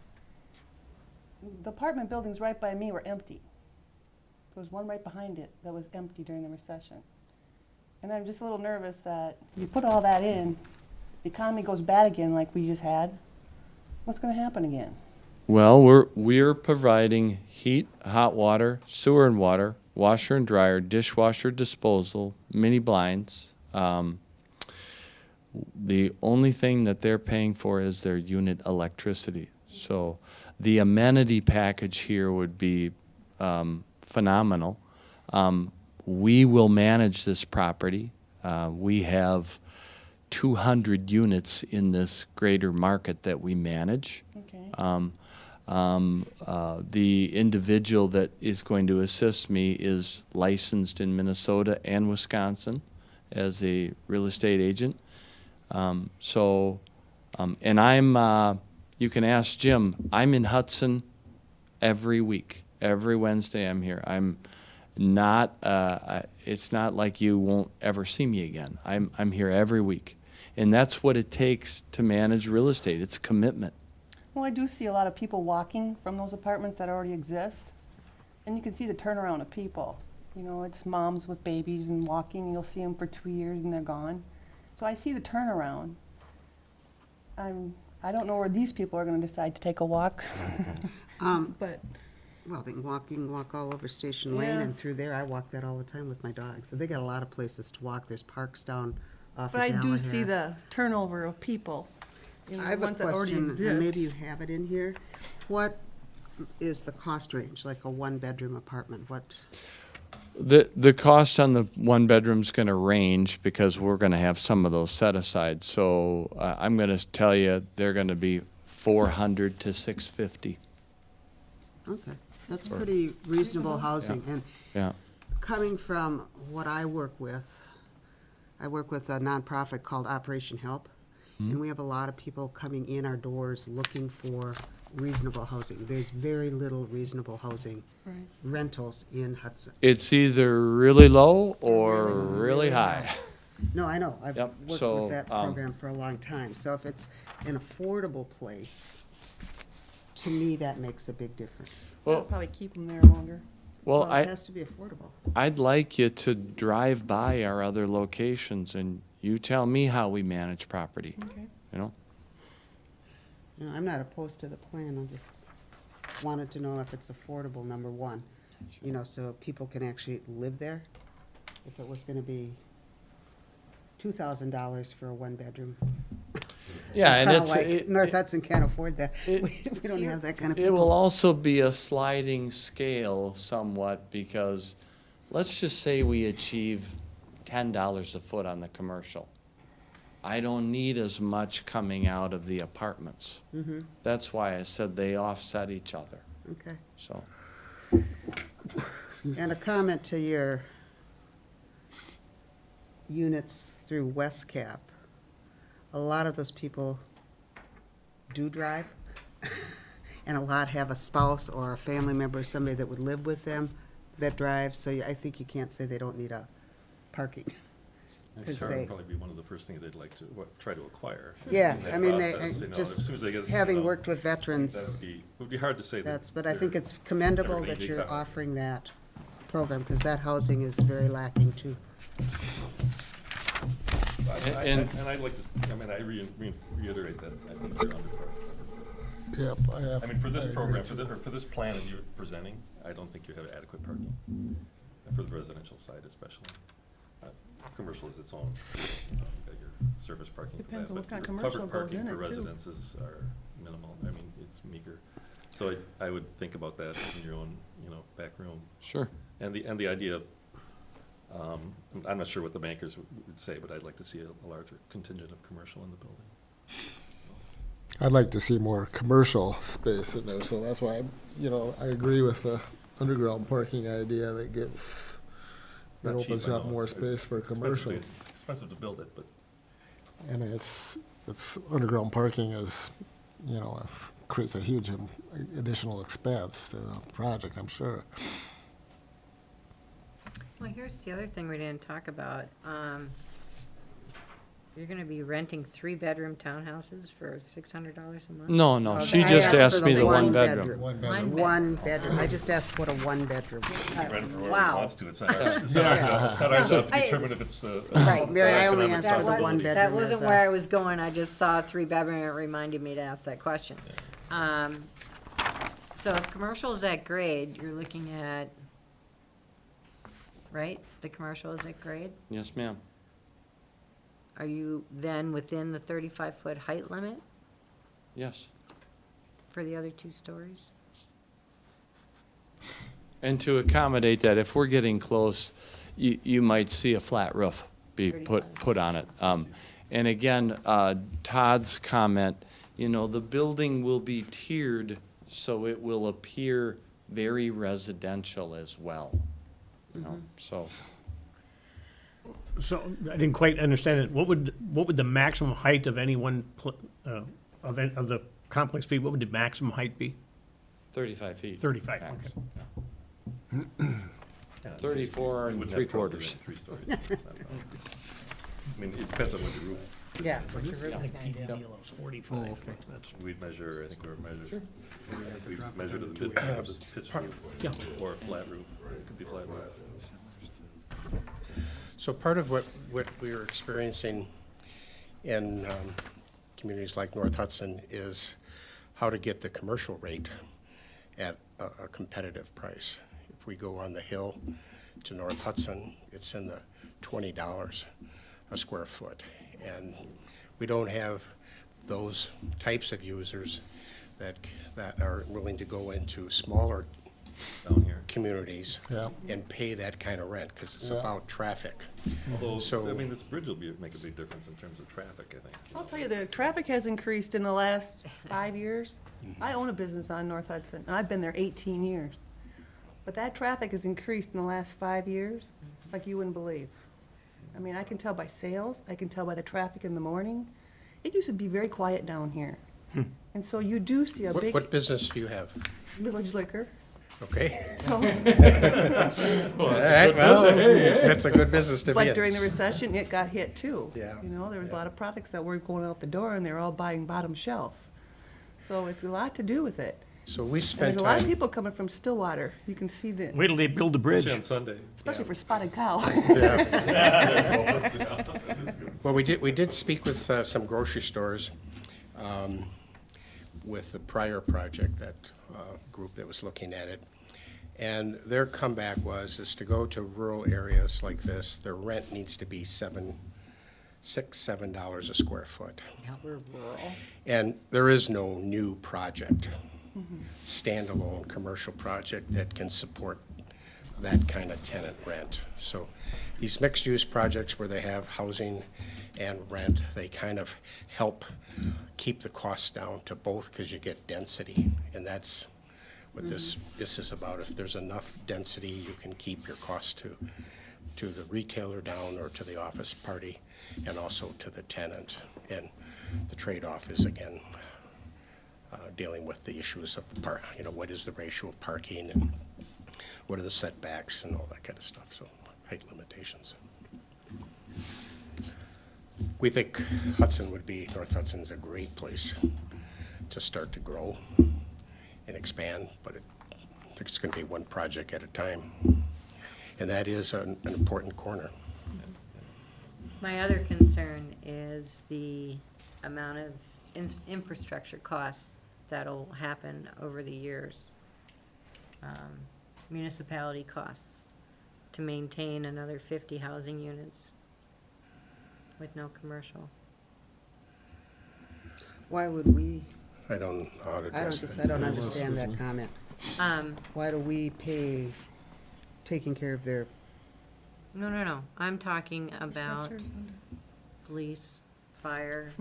The apartment buildings right by me were empty. There was one right behind it that was empty during the recession. And I'm just a little nervous that you put all that in, the economy goes bad again like we just had. What's going to happen again? Well, we're providing heat, hot water, sewer and water, washer and dryer, dishwasher disposal, mini blinds. The only thing that they're paying for is their unit electricity. So the amenity package here would be phenomenal. We will manage this property. We have 200 units in this greater market that we manage. Okay. The individual that is going to assist me is licensed in Minnesota and Wisconsin as a real estate agent. And I'm, you can ask Jim, I'm in Hudson every week. Every Wednesday I'm here. I'm not, it's not like you won't ever see me again. I'm here every week. And that's what it takes to manage real estate. It's commitment. Well, I do see a lot of people walking from those apartments that already exist. And you can see the turnaround of people. You know, it's moms with babies and walking. You'll see them for 2 years and they're gone. So I see the turnaround. I don't know where these people are going to decide to take a walk. But Well, they can walk all over Station Lane and through there. I walk that all the time with my dog. So they got a lot of places to walk. There's parks down off But of I do Galahad. see the turnover of people, you know, I the have a ones that already question, exist. and maybe you have it in here. What is the cost range, like a one-bedroom apartment? What? The cost on the one bedroom's going to range because we're going to have some of those set aside. So I'm going to tell you they're going to be $400 to $650. Okay, that's pretty reasonable housing. And Yeah. coming from what I work with a nonprofit called Operation Help, and we have a lot of people coming in our doors looking for reasonable housing. There's very little reasonable housing Right. rentals in Hudson. It's either really low or really high. No, I know. I've Yep, worked so, with that program for a long time. So if it's an affordable place, to me, that makes a big difference. I'll Well, probably keep them there longer. well, Well, it has to be affordable. I'd like you to drive by our other locations and you tell me how we manage property, Okay. you know? You know, I'm not opposed to the plan. I just wanted to know if it's affordable, number one. You know, so people can actually live there. If it was gonna be $2,000 for a one-bedroom. Yeah, and Kinda it's, like North Hudson can't afford that. it- We don't have that kind of it will people. also be a sliding scale somewhat because let's just say we achieve $10 a foot on the commercial. I don't need as much coming out of the apartments. That's why I said they offset each other, Okay. so. And a comment to your units through West Cap. A lot of those people do drive, and a lot have a spouse or a family member, somebody that would live with them that drives, so I think you can't say they don't need a parking. And 'Cause sure, they- it'd probably be one of the first things they'd like to, try to acquire. Yeah, in that I mean, they, process, you know, as just soon as they get, you having know, worked with That veterans, would be hard to say that. that's, but I think they're- it's commendable they're that gonna you're become- offering that program, because that housing is very lacking too. And- And I'd like to, I mean, I reiterate that I think you're under. Yep, I have. I mean, for this I agree program, too. or for this plan that you're presenting, I don't think you have adequate parking, for the residential side especially. Commercial is its own, you know, you've got your service parking for Depends that, on what but kind of your commercial covered goes parking in for it, too. residences are minimal, I mean, it's meager. So I would think about that in your own, you know, back room. Sure. And the idea of, I'm not sure what the bankers would say, but I'd like to see a larger contingent of commercial in the building. I'd like to see more commercial space in there, so that's why, I agree with the underground parking idea that gives, it Not cheap, opens I up know. more It's- space for it's expensive commercial. It's expensive to build it, but And it's underground parking is, creates a huge additional expense to the project, I'm sure. Well, here's the other thing we didn't talk about. You're gonna be renting 3-bedroom townhouses for $600 a month? No, she I just asked asked for me the the one one bedroom. bedroom. One One bedroom, I just asked what a one-bedroom was. rent for whoever Wow. wants to, it's not our, it's not our job, it's not our job to I- determine if it's, Right, Mary, I only economic asked for the possibility. one That bedroom. wasn't as a- where I was going, I just saw a 3-bedroom, it reminded me to ask that question. So if commercial is that grade, you're looking at, right, the commercial is at grade? Yes, ma'am. Are you then within the 35-foot height limit Yes. for the other 2 stories? And to accommodate that, if we're getting close, you might see a flat roof be put on it. And again, Todd's comment, the building will be tiered, so it will appear very residential as well. So, So, I didn't quite understand it. What would the maximum height of any one, of the complex be? What would the maximum height be? 35 feet. 35, max. okay. 34 and Wouldn't have 3 trouble quarters. getting 3 stories. It's not a problem. I mean, it depends on what the roof. is. Yeah. It's 45. That's- We'd measure, I think we measured, we measured to the pitch roof, Yeah. or a flat roof, it could be flat roof. So part of what we are experiencing in communities like North Hudson is how to get the commercial rate at a competitive price. If we go on the hill to North Hudson, it's in the $20 a square foot. And we don't have those types of users that are willing to go into smaller Down here. communities Yeah. and pay that kind of rent, because it's Yeah. about traffic. Although, So- I mean, this bridge will make a big difference in terms of traffic, I think. I'll tell you, the traffic has increased in the last 5 years. I own a business on North Hudson, and I've been there 18 years. But that traffic has increased in the last 5 years, like you wouldn't believe. I mean, I can tell by sales, I can tell by the traffic in the morning. It used to be very quiet down here. And so you do see a big What business do you have? Village Liquor. Okay. So, All right, well, that's a good business to be but in. during the recession, it got hit too. Yeah. You know, there was a lot of products that weren't going out the door, and they're all buying bottom shelf. So it's a lot to do with it. So we And spent there's a lot of time, people coming from Stillwater. You can see that, Wait till they build the bridge. On Sunday. especially for spotted cow. well, we did speak with some grocery stores with the prior project, that group that was looking at it. And their comeback is to go to rural areas like this, their rent needs to be $7 a square foot. Yeah, we're rural. And there is no new project, standalone commercial project that can support that kind of tenant rent. So these mixed-use projects where they have housing and rent, they kind of help keep the costs down to both, because you get density. And that's what this is about. If there's enough density, you can keep your costs to the retailer down, or to the office party, and also to the tenant. And the trade-off is, again, dealing with the issues of what is the ratio of parking, and what are the setbacks, and all that kind of stuff, so height limitations. We think North Hudson's a great place to start to grow and expand, but I think it's going to be one project at a time. And that is an important corner. My other concern is the amount of infrastructure costs that'll happen over the years. Municipality costs to maintain another 50 housing units with no commercial. Why would we, I don't know how to address that. I don't understand that comment. Um, Why do we pay taking care of their, no, I'm talking about police, fire,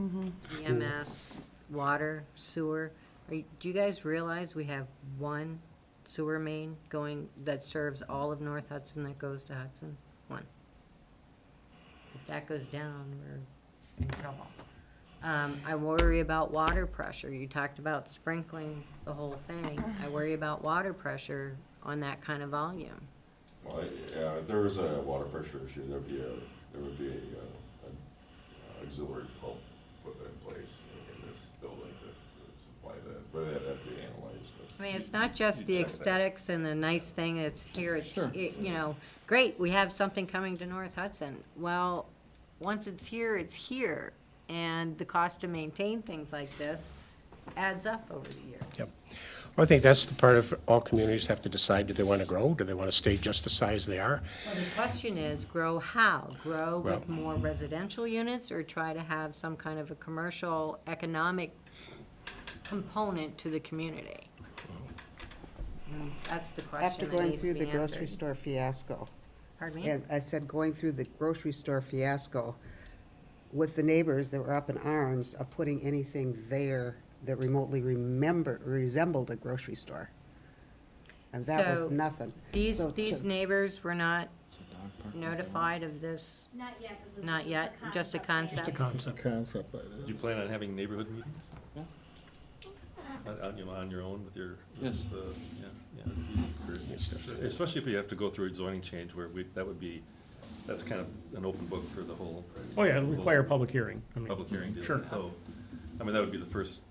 EMS, water, sewer. Do you guys realize we have one sewer main that serves all of North Hudson that goes to Hudson? One. If that goes down, we're in trouble. I worry about water pressure. You talked about sprinkling the whole thing. I worry about water pressure on that kind of volume. Well, yeah, if there was a water pressure issue, there would be a auxiliary pump put in place in this building to supply that, but that'd have to be analyzed. I mean, it's not just the You check that. aesthetics and the nice thing that's here, great, we have something coming to North Hudson. Well, once it's here, and the cost to maintain things like this adds up over the years. Yep. Well, I think that's the part of all communities have to decide, do they want to grow? Do they want to stay just the size they are? Well, the question is, grow how? Grow Well- with more residential units, or try to have some kind of a commercial, economic component to the community? That's the question after that going needs to through be the grocery answered. store fiasco? Pardon me? And I said, going through the grocery store fiasco with the neighbors that were up in arms of putting anything there that remotely resembled a grocery store. And that was So, nothing. These So- neighbors were not notified of this? Not yet, this is Not yet, just a concept? It's a concept, but Do you plan on having neighborhood meetings? On your own with your? Yes. Especially if we have to go through a zoning change where that's kind of an open book for the whole. Oh, yeah, it'll require a public hearing. I mean, Public hearing deal. Sure. So, I mean, that would be the first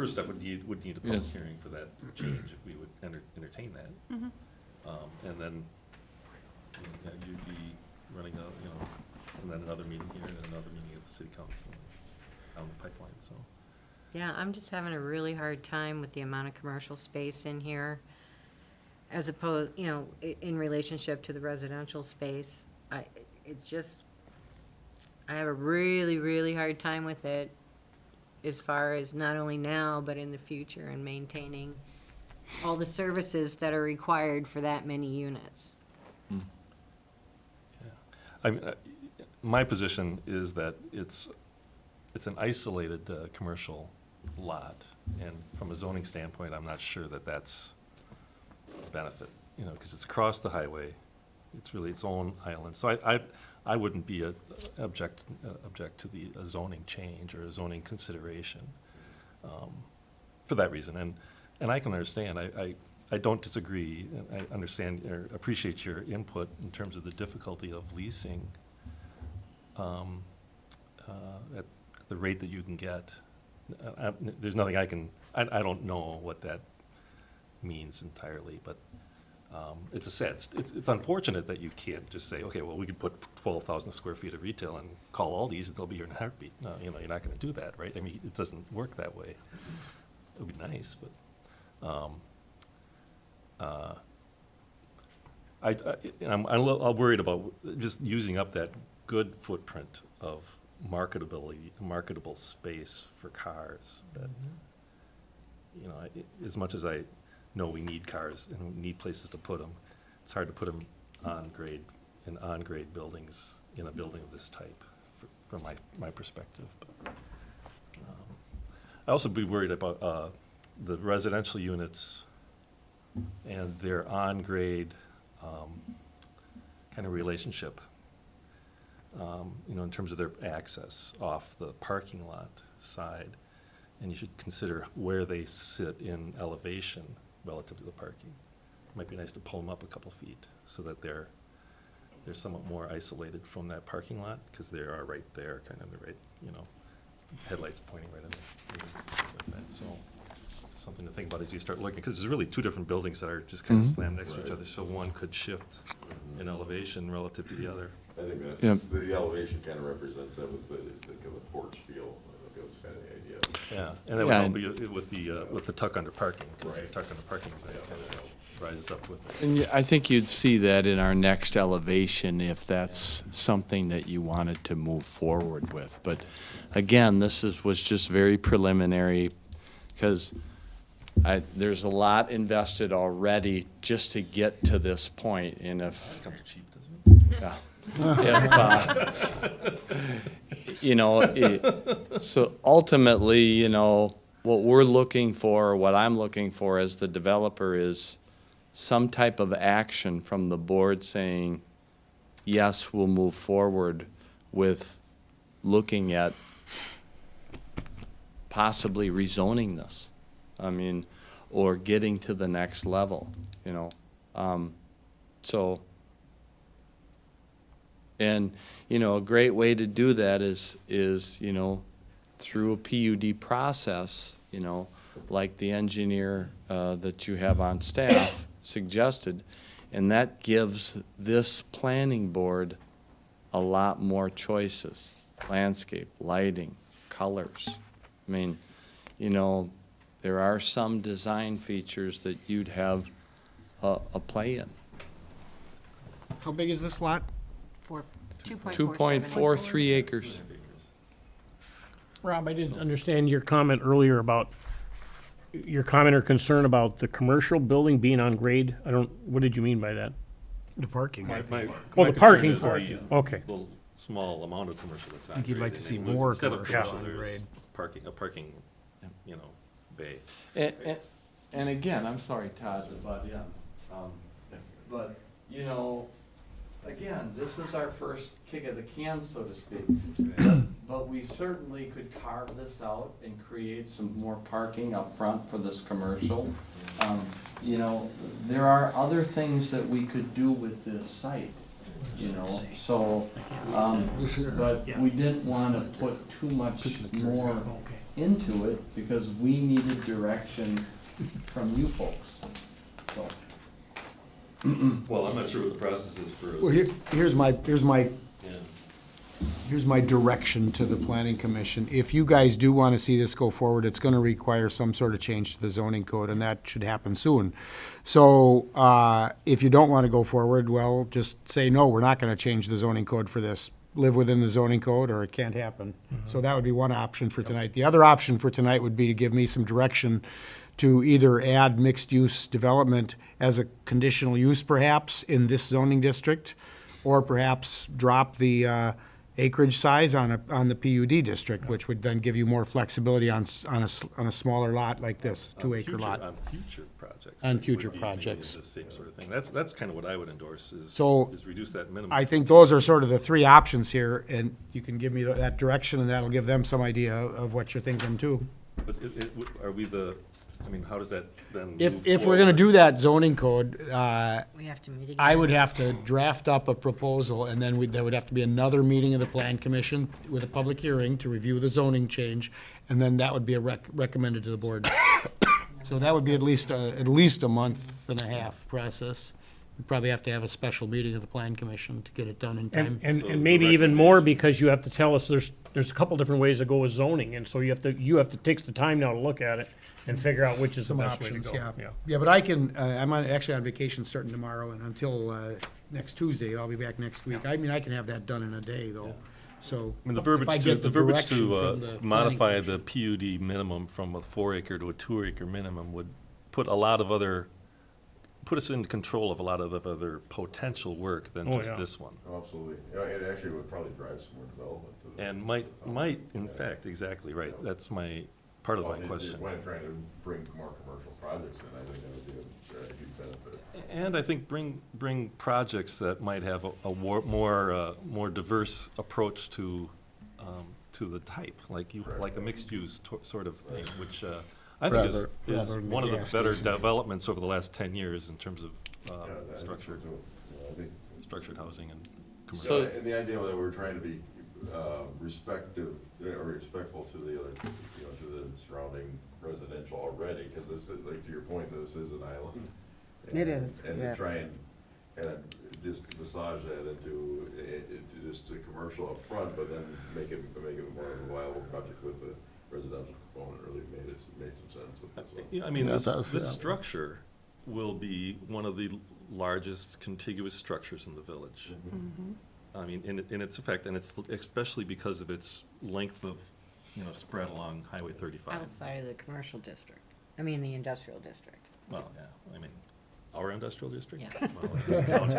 step would need a public Yes. hearing for that change, if we would entertain that. And then, you'd be running and then another meeting here, and another meeting at the city council on the pipeline, so. Yeah, I'm just having a really hard time with the amount of commercial space in here, as opposed, in relationship to the residential space. I have a really, really hard time with it, as far as not only now, but in the future, and maintaining all the services that are required for that many units. I mean, my position is that it's an isolated commercial lot, and from a zoning standpoint, I'm not sure that that's a benefit, because it's across the highway. It's really its own island. So I wouldn't be object to the zoning change or a zoning consideration. for that reason. And I can understand, I don't disagree, and I understand or appreciate your input in terms of the difficulty of leasing at the rate that you can get. There's nothing I don't know what that means entirely, but it's a sad, it's unfortunate that you can't just say, okay, well, we could put 12,000 square feet of retail and call all these, they'll be here in a heartbeat. No, you're not gonna do that, right? I mean, it doesn't work that way. It would be nice, but, I'm a little worried about just using up that good footprint of marketable space for cars. That, as much as I know we need cars and we need places to put them, it's hard to put them in on-grade buildings in a building of this type, from my perspective. But, I also be worried about the residential units and their on-grade kind of relationship, in terms of their access off the parking lot side. And you should consider where they sit in elevation relative to the parking. It might be nice to pull them up a couple feet so that they're somewhat more isolated from that parking lot, because they are right there, kind of the right, headlights pointing right in there, things like that. So just something to think about as you start looking, because there's really two different buildings that are just kind of slammed next to each other, so one could shift in elevation relative to the other. I think that's, Yep. the elevation kind of represents that with the kind of porch feel. I think that was kind of the idea. Yeah, and that would Yeah, help you with the tuck under parking, because Right. tuck under parking kind of rises up with it. And I think you'd see that in our next elevation if that's something that you wanted to move forward with. But again, was just very preliminary, because there's a lot invested already just to get to this point. And if, Comes cheap, doesn't it? yeah, so ultimately, what we're looking for, what I'm looking for as the developer is some type of action from the board saying, yes, we'll move forward with looking at possibly rezoning this. I mean, or getting to the next level, so. And, a great way to do that is, through a PUD process, like the engineer that you have on staff suggested. And that gives this planning board a lot more choices: landscape, lighting, colors. I mean, there are some design features that you'd have a play in. How big is this lot? 2.43 acres. Rob, I didn't understand your comment earlier about, your comment or concern about the commercial building being on grade. What did you mean by that? The parking. My Oh, concern the parking is part, okay. little small amount of commercial that's on think you'd grade, like to and see then more instead of commercial on there's grade. a parking, bay. And again, I'm sorry, Todd, but yeah, but, again, this is our first kick of the can, so to speak. But we certainly could carve this out and create some more parking up front for this commercial. There are other things that we could do with this site, so, but we didn't want to put too much more into it because we needed direction from you folks, so. Well, I'm not sure what the process is for. Well, here's my Yeah. here's my direction to the planning commission. If you guys do want to see this go forward, it's going to require some sort of change to the zoning code, and that should happen soon. So, if you don't want to go forward, well, just say, no, we're not going to change the zoning code for this. Live within the zoning code, or it can't happen. So that would be one option for tonight. The other option for tonight would be to give me some direction to either add mixed-use development as a conditional use perhaps in this zoning district, or perhaps drop the acreage size on the PUD district, which would then give you more flexibility on a smaller lot like this, 2-acre lot. On future projects. On that future would be maybe projects. The same sort of thing. That's kind of what I would endorse is So, reduce that minimum. I think those are sort of the three options here, and you can give me that direction, and that'll give them some idea of what you're thinking too. but are we how does that then move If we're gonna forward? do that zoning code, We have to meet again. I would have to draft up a proposal, and then there would have to be another meeting of the plan commission with a public hearing to review the zoning change, and then that would be recommended to the board. So that would be at least a month and a half process. We'd probably have to have a special meeting of the plan commission to get it done in time. And maybe even more, because you have to tell us there's a couple different ways to go with zoning, and so you have to take the time now to look at it and figure out which is the Some best way to options, go. yeah. Yeah, but I can, I'm actually on vacation starting tomorrow, and until next Tuesday, I'll be back next week. I mean, I can have that done in a day, though, so. I mean, the if verbiage I to, get the verbiage direction from to the planning modify commission. the PUD minimum from a 4-acre to a 2-acre minimum would put us in control of a lot of the other potential work than Oh, just yeah. this one. Absolutely. Yeah, it actually would probably drive some more development to the. And might, in fact, exactly, right, that's part of my question. When trying to bring more commercial projects in, I think that would be a huge benefit. And I think bring projects that might have a more diverse approach to the type, like a mixed-use sort of thing, which I think is Rather than one of the gas better station. developments over the last 10 years in terms of Yeah, I think so structured too. Yeah, I think structured housing and So, commercial. and the idea that we're trying to be respectful to the other, to the surrounding residential already, because this is, like, to your point, this is an island. It is, And yeah. to try and just massage that into just a commercial up front, but then make it more of a viable project with the residential component really made some sense with this one. Yeah, I mean, Yeah, this it does, yeah. structure will be one of the largest contiguous structures in the village. I mean, in its effect, and it's especially because of its length of, spread along Highway 35. Outside of the commercial district, I mean, the industrial district. Well, yeah, I mean, our industrial district? Yeah. Well, it doesn't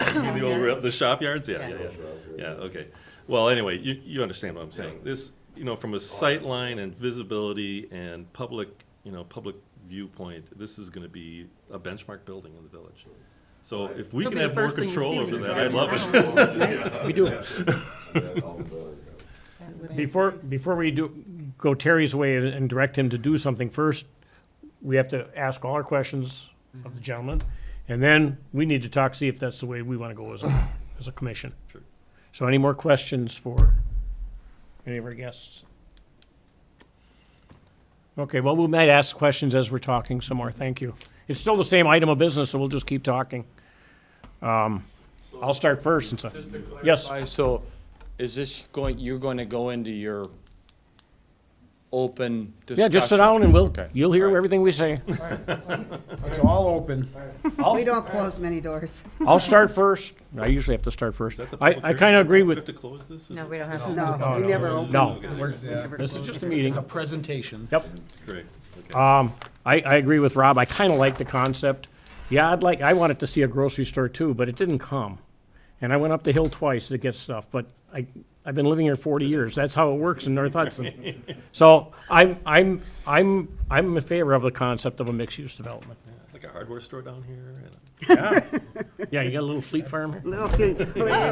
count. You mean the shop yards? Yeah, yeah, Yeah. yeah. Yeah, okay. Well, anyway, you understand what I'm saying. This, from a sight line and visibility and public viewpoint, this is gonna be a benchmark building in the village. So if we It'll can be the have more first thing you control see when over you that, drive I'd love it. We do. With- Before we go Terry's way and direct him to do something, first, we have to ask all our questions of the gentleman, and then we need to talk, see if that's the way we want to go as a commission. Sure. So any more questions for any of our guests? Okay, well, we might ask questions as we're talking some more, thank you. It's still the same item of business, so we'll just keep talking. I'll start first, and so, yes, So is this you're going to go into your open discussion? yeah, just sit down and Okay. you'll hear everything we say. It's all open. We don't close many doors. I'll start first. I usually have to start first. Is that the I public kind hearing? of agree We with, have to close this? No, we don't This have. is all- No, we never open. no, We We're- never this is close. just a meeting. It's a presentation. Yep. Great, okay. I agree with Rob. I kind of like the concept. Yeah, I wanted to see a grocery store too, but it didn't come. And I went up the hill twice to get stuff, but I've been living here 40 years. That's how it works in North Hudson. So I'm in favor of the concept of a mixed-use development. Yeah, like a hardware store down here. Yeah. Yeah, you got a little fleet farm here? Little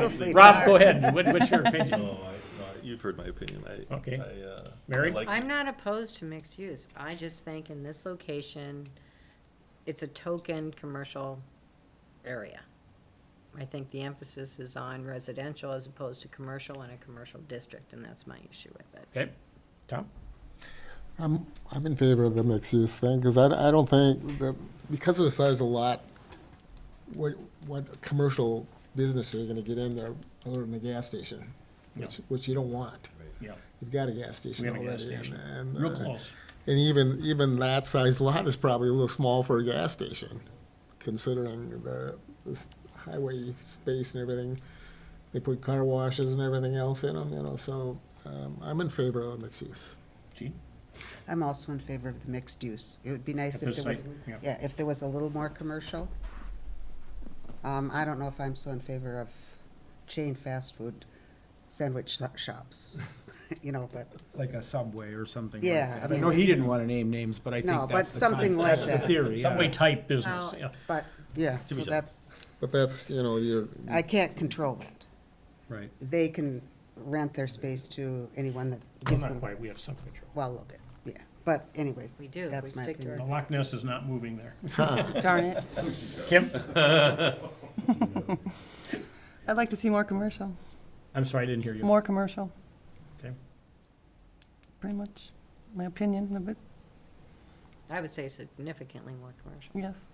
fleet Rob, car. go ahead. What's your opinion? No, you've heard my opinion. Okay. I Mary? like- I'm not opposed to mixed use. I just think in this location, it's a token commercial area. I think the emphasis is on residential as opposed to commercial in a commercial district, and that's my issue with it. Okay. Tom? I'm in favor of the mixed use thing, because I don't think that, because of the size of the lot, what commercial business are you gonna get in there other than the gas station? Which you don't want. Yeah. You've got a gas station We have a already. gas station. and, Real close. And even that size lot is probably a little small for a gas station, considering the highway space and everything. They put car washes and everything else in them, so I'm in favor of mixed use. Gene? I'm also in favor of the mixed use. It would be nice At if this there was, site, yeah. yeah, if there was a little more commercial. I don't know if I'm so in favor of chain fast food sandwich shops, but, Like a Subway or something like Yeah, that. I I know mean- he didn't want to name names, but I No, think but that's the something concept. like That's that. the theory, yeah. Subway type business, yeah. but, yeah, so Jimmy John's. that's, But that's, you're, I can't control it. Right. They can rent their space to anyone that Well, gives not them, quite, we have some control. well, a little bit, yeah. But anyway, We do. that's We my stick to opinion. The Loch Ness is not moving there. Darn it. Kim? I'd like to see more commercial, I'm sorry, I didn't hear you. more commercial, Okay. pretty much my opinion of it, I would say significantly more commercial. yes.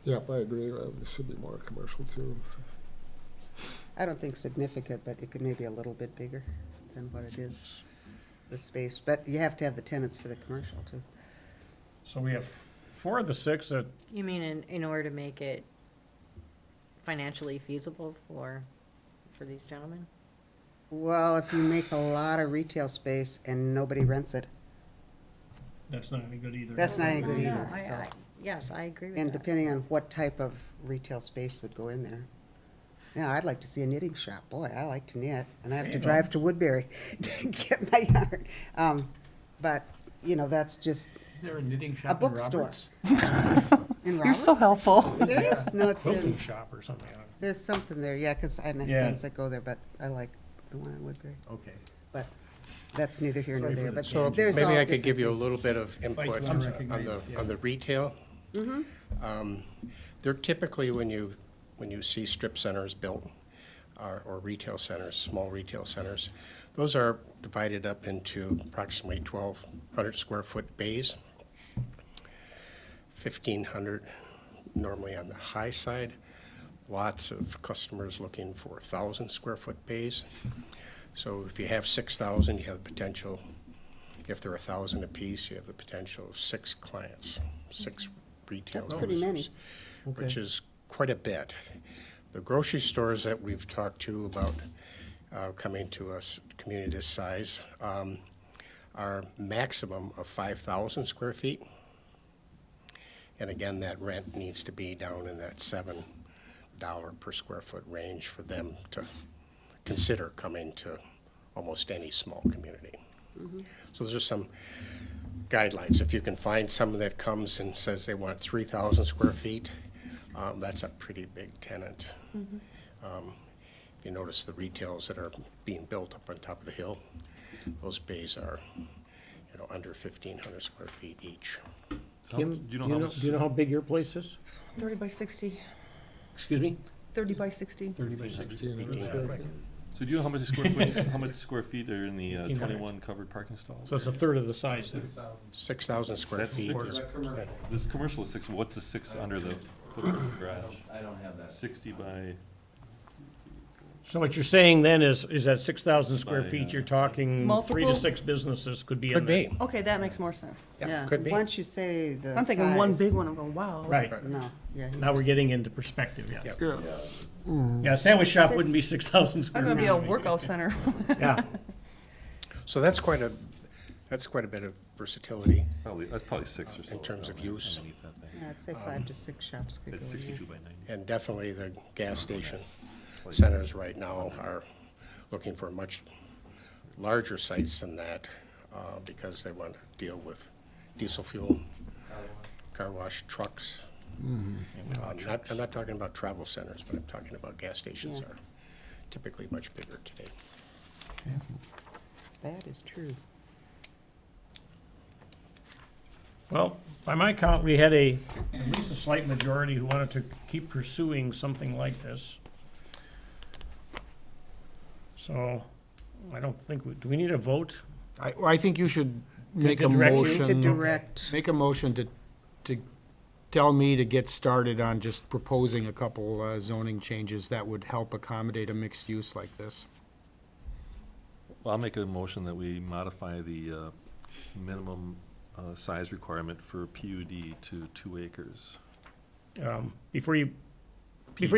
Yep, I agree. There should be more commercial too. I don't think significant, but it could maybe a little bit bigger than what it is, the space. But you have to have the tenants for the commercial too. So we have 4 of the 6 that, You mean in order to make it financially feasible for these gentlemen? Well, if you make a lot of retail space and nobody rents it, that's not any good either. that's not any good No, either, so. Yes, I agree with And that. depending on what type of retail space would go in there. Yeah, I'd like to see a knitting shop. Boy, I like to knit, and I have to drive to Woodbury to get my yarn. But, you know, that's just Is there a knitting a shop in bookstore. Roberts? In You're so Roberts? helpful. There is? No, it's Quilting in, shop or something. I don't know. there's something there, yeah, because I have Yeah. friends that go there, but I like the one in Woodbury. Okay. But that's neither here nor Sorry for there, the but So there's all maybe I different could give you a things. little bit of input Like, on recognize, yeah. the retail. They're typically, when you see strip centers built, or retail centers, small retail centers, those are divided up into approximately 1,200 square foot bays, 1,500 normally on the high side. Lots of customers looking for 1,000 square foot bays. So if you have 6,000, you have the potential, if they're 1,000 apiece, you have the potential of 6 clients, 6 retail That's pretty many. users, which is quite a bit. The grocery stores that we've talked to about coming to a community this size are maximum of 5,000 square feet. And again, that rent needs to be down in that $7 per square foot range for them to consider coming to almost any small community. So those are some guidelines. If you can find someone that comes and says they want 3,000 square feet, that's a pretty big tenant. If you notice the retails that are being built up on top of the hill, those bays are, under 1,500 square feet each. Kim, do you know how much- do you know how big your place is? 30 by 60, Excuse me? 30 by 60. 30 by 60. 1,600. So do you know how much square feet are in the 1,500. 21 covered parking stalls? So it's a third of the size then. 6,000 square That's feet. six. This commercial is 6, what's the 6 under the garage? I don't have that. 60 by, So what you're saying then is that 6,000 square By, feet, you're talking 3 Multiple? to 6 businesses could be in Could there. be. Okay, that makes more sense. Yeah, could be. once you say the I'm thinking one size- big one, I'm going, wow. Right. No, yeah. he's- Now we're getting into perspective, yeah. Yeah. Yeah, a sandwich shop wouldn't be 6,000 square I'm feet. gonna be a workout center. Yeah, So that's quite a bit of versatility that's probably 6 or so. in terms of use. Underneath that thing. Yeah, I'd say 5 to 6 shops could go It's in there. 62 by 90. And definitely the gas station centers right now are looking for much larger sites than that because they want to deal with diesel fuel, car wash trucks. I'm not talking about travel centers, but I'm talking about gas stations Yeah. are typically much bigger today. That is true. well, by my count, we had at least a slight majority who wanted to keep pursuing something like this. So, I don't think, do we need a vote? I think you should make to a direct you? motion. To direct, Make a motion to tell me to get started on just proposing a couple zoning changes that would help accommodate a mixed use like this. Well, I'll make a motion that we modify the minimum size requirement for PUD to 2 acres. Before you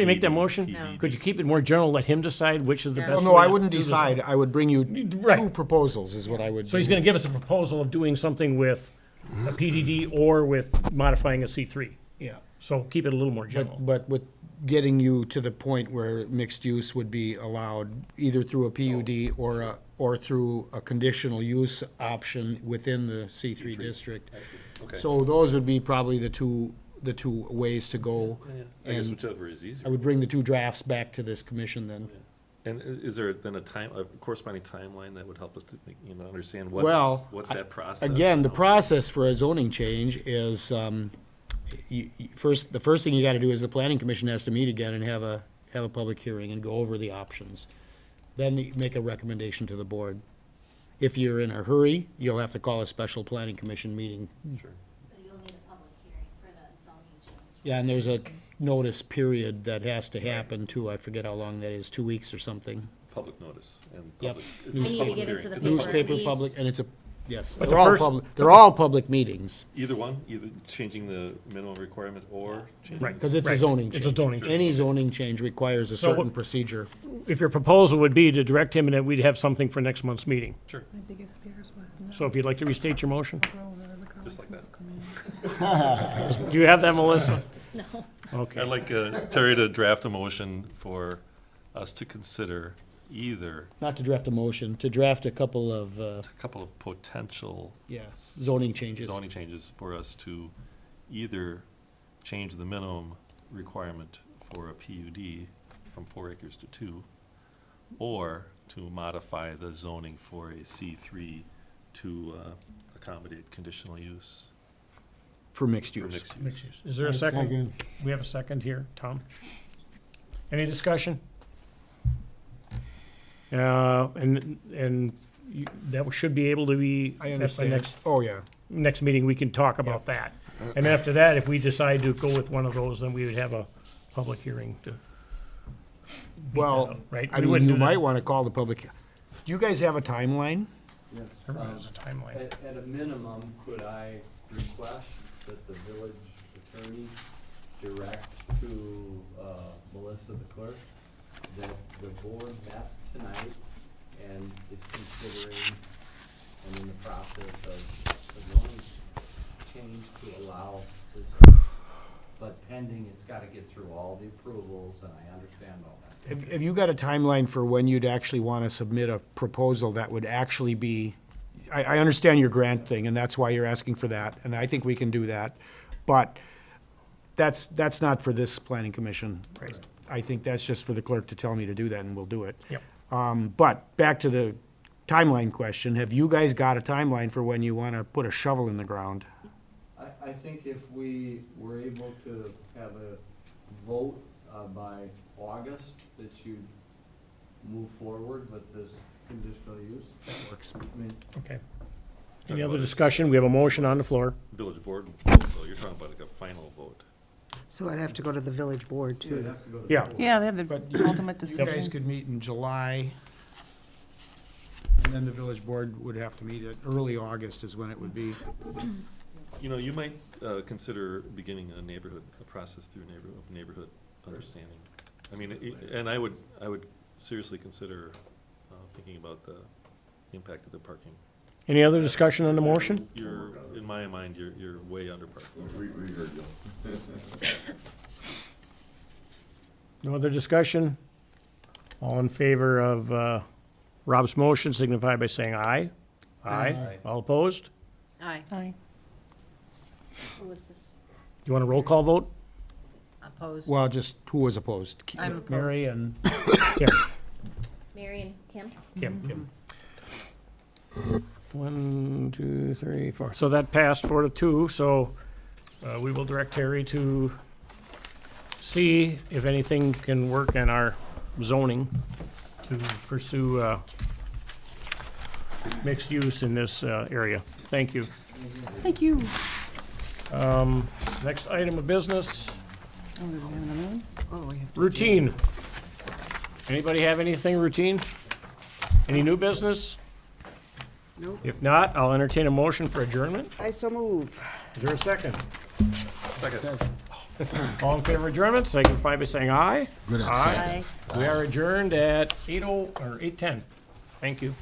make that motion, PDD. could you keep it more general, let him decide which is the Yeah. best? Well, no, way I to wouldn't do this? decide. I would bring you Right. 2 proposals is what I would do. So he's gonna give us a proposal of doing something with a PDD or with modifying a C3. Yeah. So keep it a little more general. But with getting you to the point where mixed use would be allowed either through a PUD or through a conditional use option within the C3 district. Okay. So those would be probably the two ways to go. I guess And whichever is easier. I would bring the 2 drafts back to this commission then. And is there then a corresponding timeline that would help us to, understand what, Well, what's that process? Again, the and how- process for a zoning change is, the first thing you gotta do is the planning commission has to meet again and have a public hearing and go over the options. Then you make a recommendation to the board. If you're in a hurry, you'll have to call a special planning commission meeting. Sure. You'll need a public hearing for the zoning change. Yeah, and there's a notice period that has to happen too. I forget how long that is, 2 weeks or something. Public notice and Yep. public. I need to public get into hearing. the It's a paper. public- Newspaper, Please. public, and it's a, yes, But they're the all first- public, they're all public meetings. Either one, either changing the minimum requirement or changing. Right. Because it's a Right. zoning It's change. a zoning change. Any zoning change requires a So what- certain procedure. If your proposal would be to direct him and that we'd have something for next month's meeting. Sure, My biggest fear is what So if you'd like to restate your motion? just like that. Do you have that, Melissa? No. Okay. I'd like Terry to draft a motion for us to consider either Not to draft a motion, to draft a couple of, a couple of potential zoning changes. zoning changes for us to either change the minimum requirement for a PUD from 4 acres to 2, or to modify the zoning for a C3 to accommodate conditional use. For mixed for use. mixed use. Mixed use. Is there a second? We have a second here, Tom? Any discussion? And that should be able to be. I at the understand. Oh, yeah. next meeting, we can talk about that. And after that, if we decide to go with one of those, then we would have a public hearing to. beat that Well, out, right? I We mean, wouldn't you do that. might want to call the public. Do you guys have a timeline? Everyone has a timeline. At a minimum, could I request that the village attorney direct to Melissa, the clerk, that the board met tonight and is considering and in the process of a zoning change to allow this, but pending, it's gotta get through all the approvals, and I understand all that. Have you got a timeline for when you'd actually want to submit a proposal that would actually be, I understand your grant thing, and that's why you're asking for that, and I think we can do that. But that's not for this planning commission. Right. I think that's just for the clerk to tell me to do that, and we'll do it. Yep. But back to the timeline question, have you guys got a timeline for when you want to put a shovel in the ground? I think if we were able to have a vote by August, that you'd move forward with this conditional use. That works. I mean, Okay. Any other discussion? We have a motion on the floor. Village board, so you're talking about like a final vote. So I'd have to go to the village board you'd too. have to go to the Yeah. board. Yeah, they have But the ultimate You guys decision. could meet in July, and then the village board would have to meet at early August is when it would be. You might consider beginning a process through neighborhood understanding. I mean, and I would seriously consider thinking about the impact of the parking. Any other discussion on the motion? In my mind, you're way under parked. We heard you. No other discussion? All in favor of Rob's motion signify by saying aye. Aye. All opposed? Aye. Aye. Who was this? You want a roll call vote? Opposed? Well, just who was opposed? I'm opposed. Mary and Kim. Mary and Kim? Kim. 1, 2, 3, 4. So that passed 4-2, so we will direct Terry to see if anything can work in our zoning to pursue mixed use in this area. Thank you. Thank you. Next item of business, Oh, did we have another one? Oh, we have to. routine. Anybody have anything routine? Any new business? Nope. If not, I'll entertain a motion for adjournment. I so move. Is there a second? Second. All in favor of adjournment, signify by saying aye. Aye. We are adjourned at 8:10. Thank you.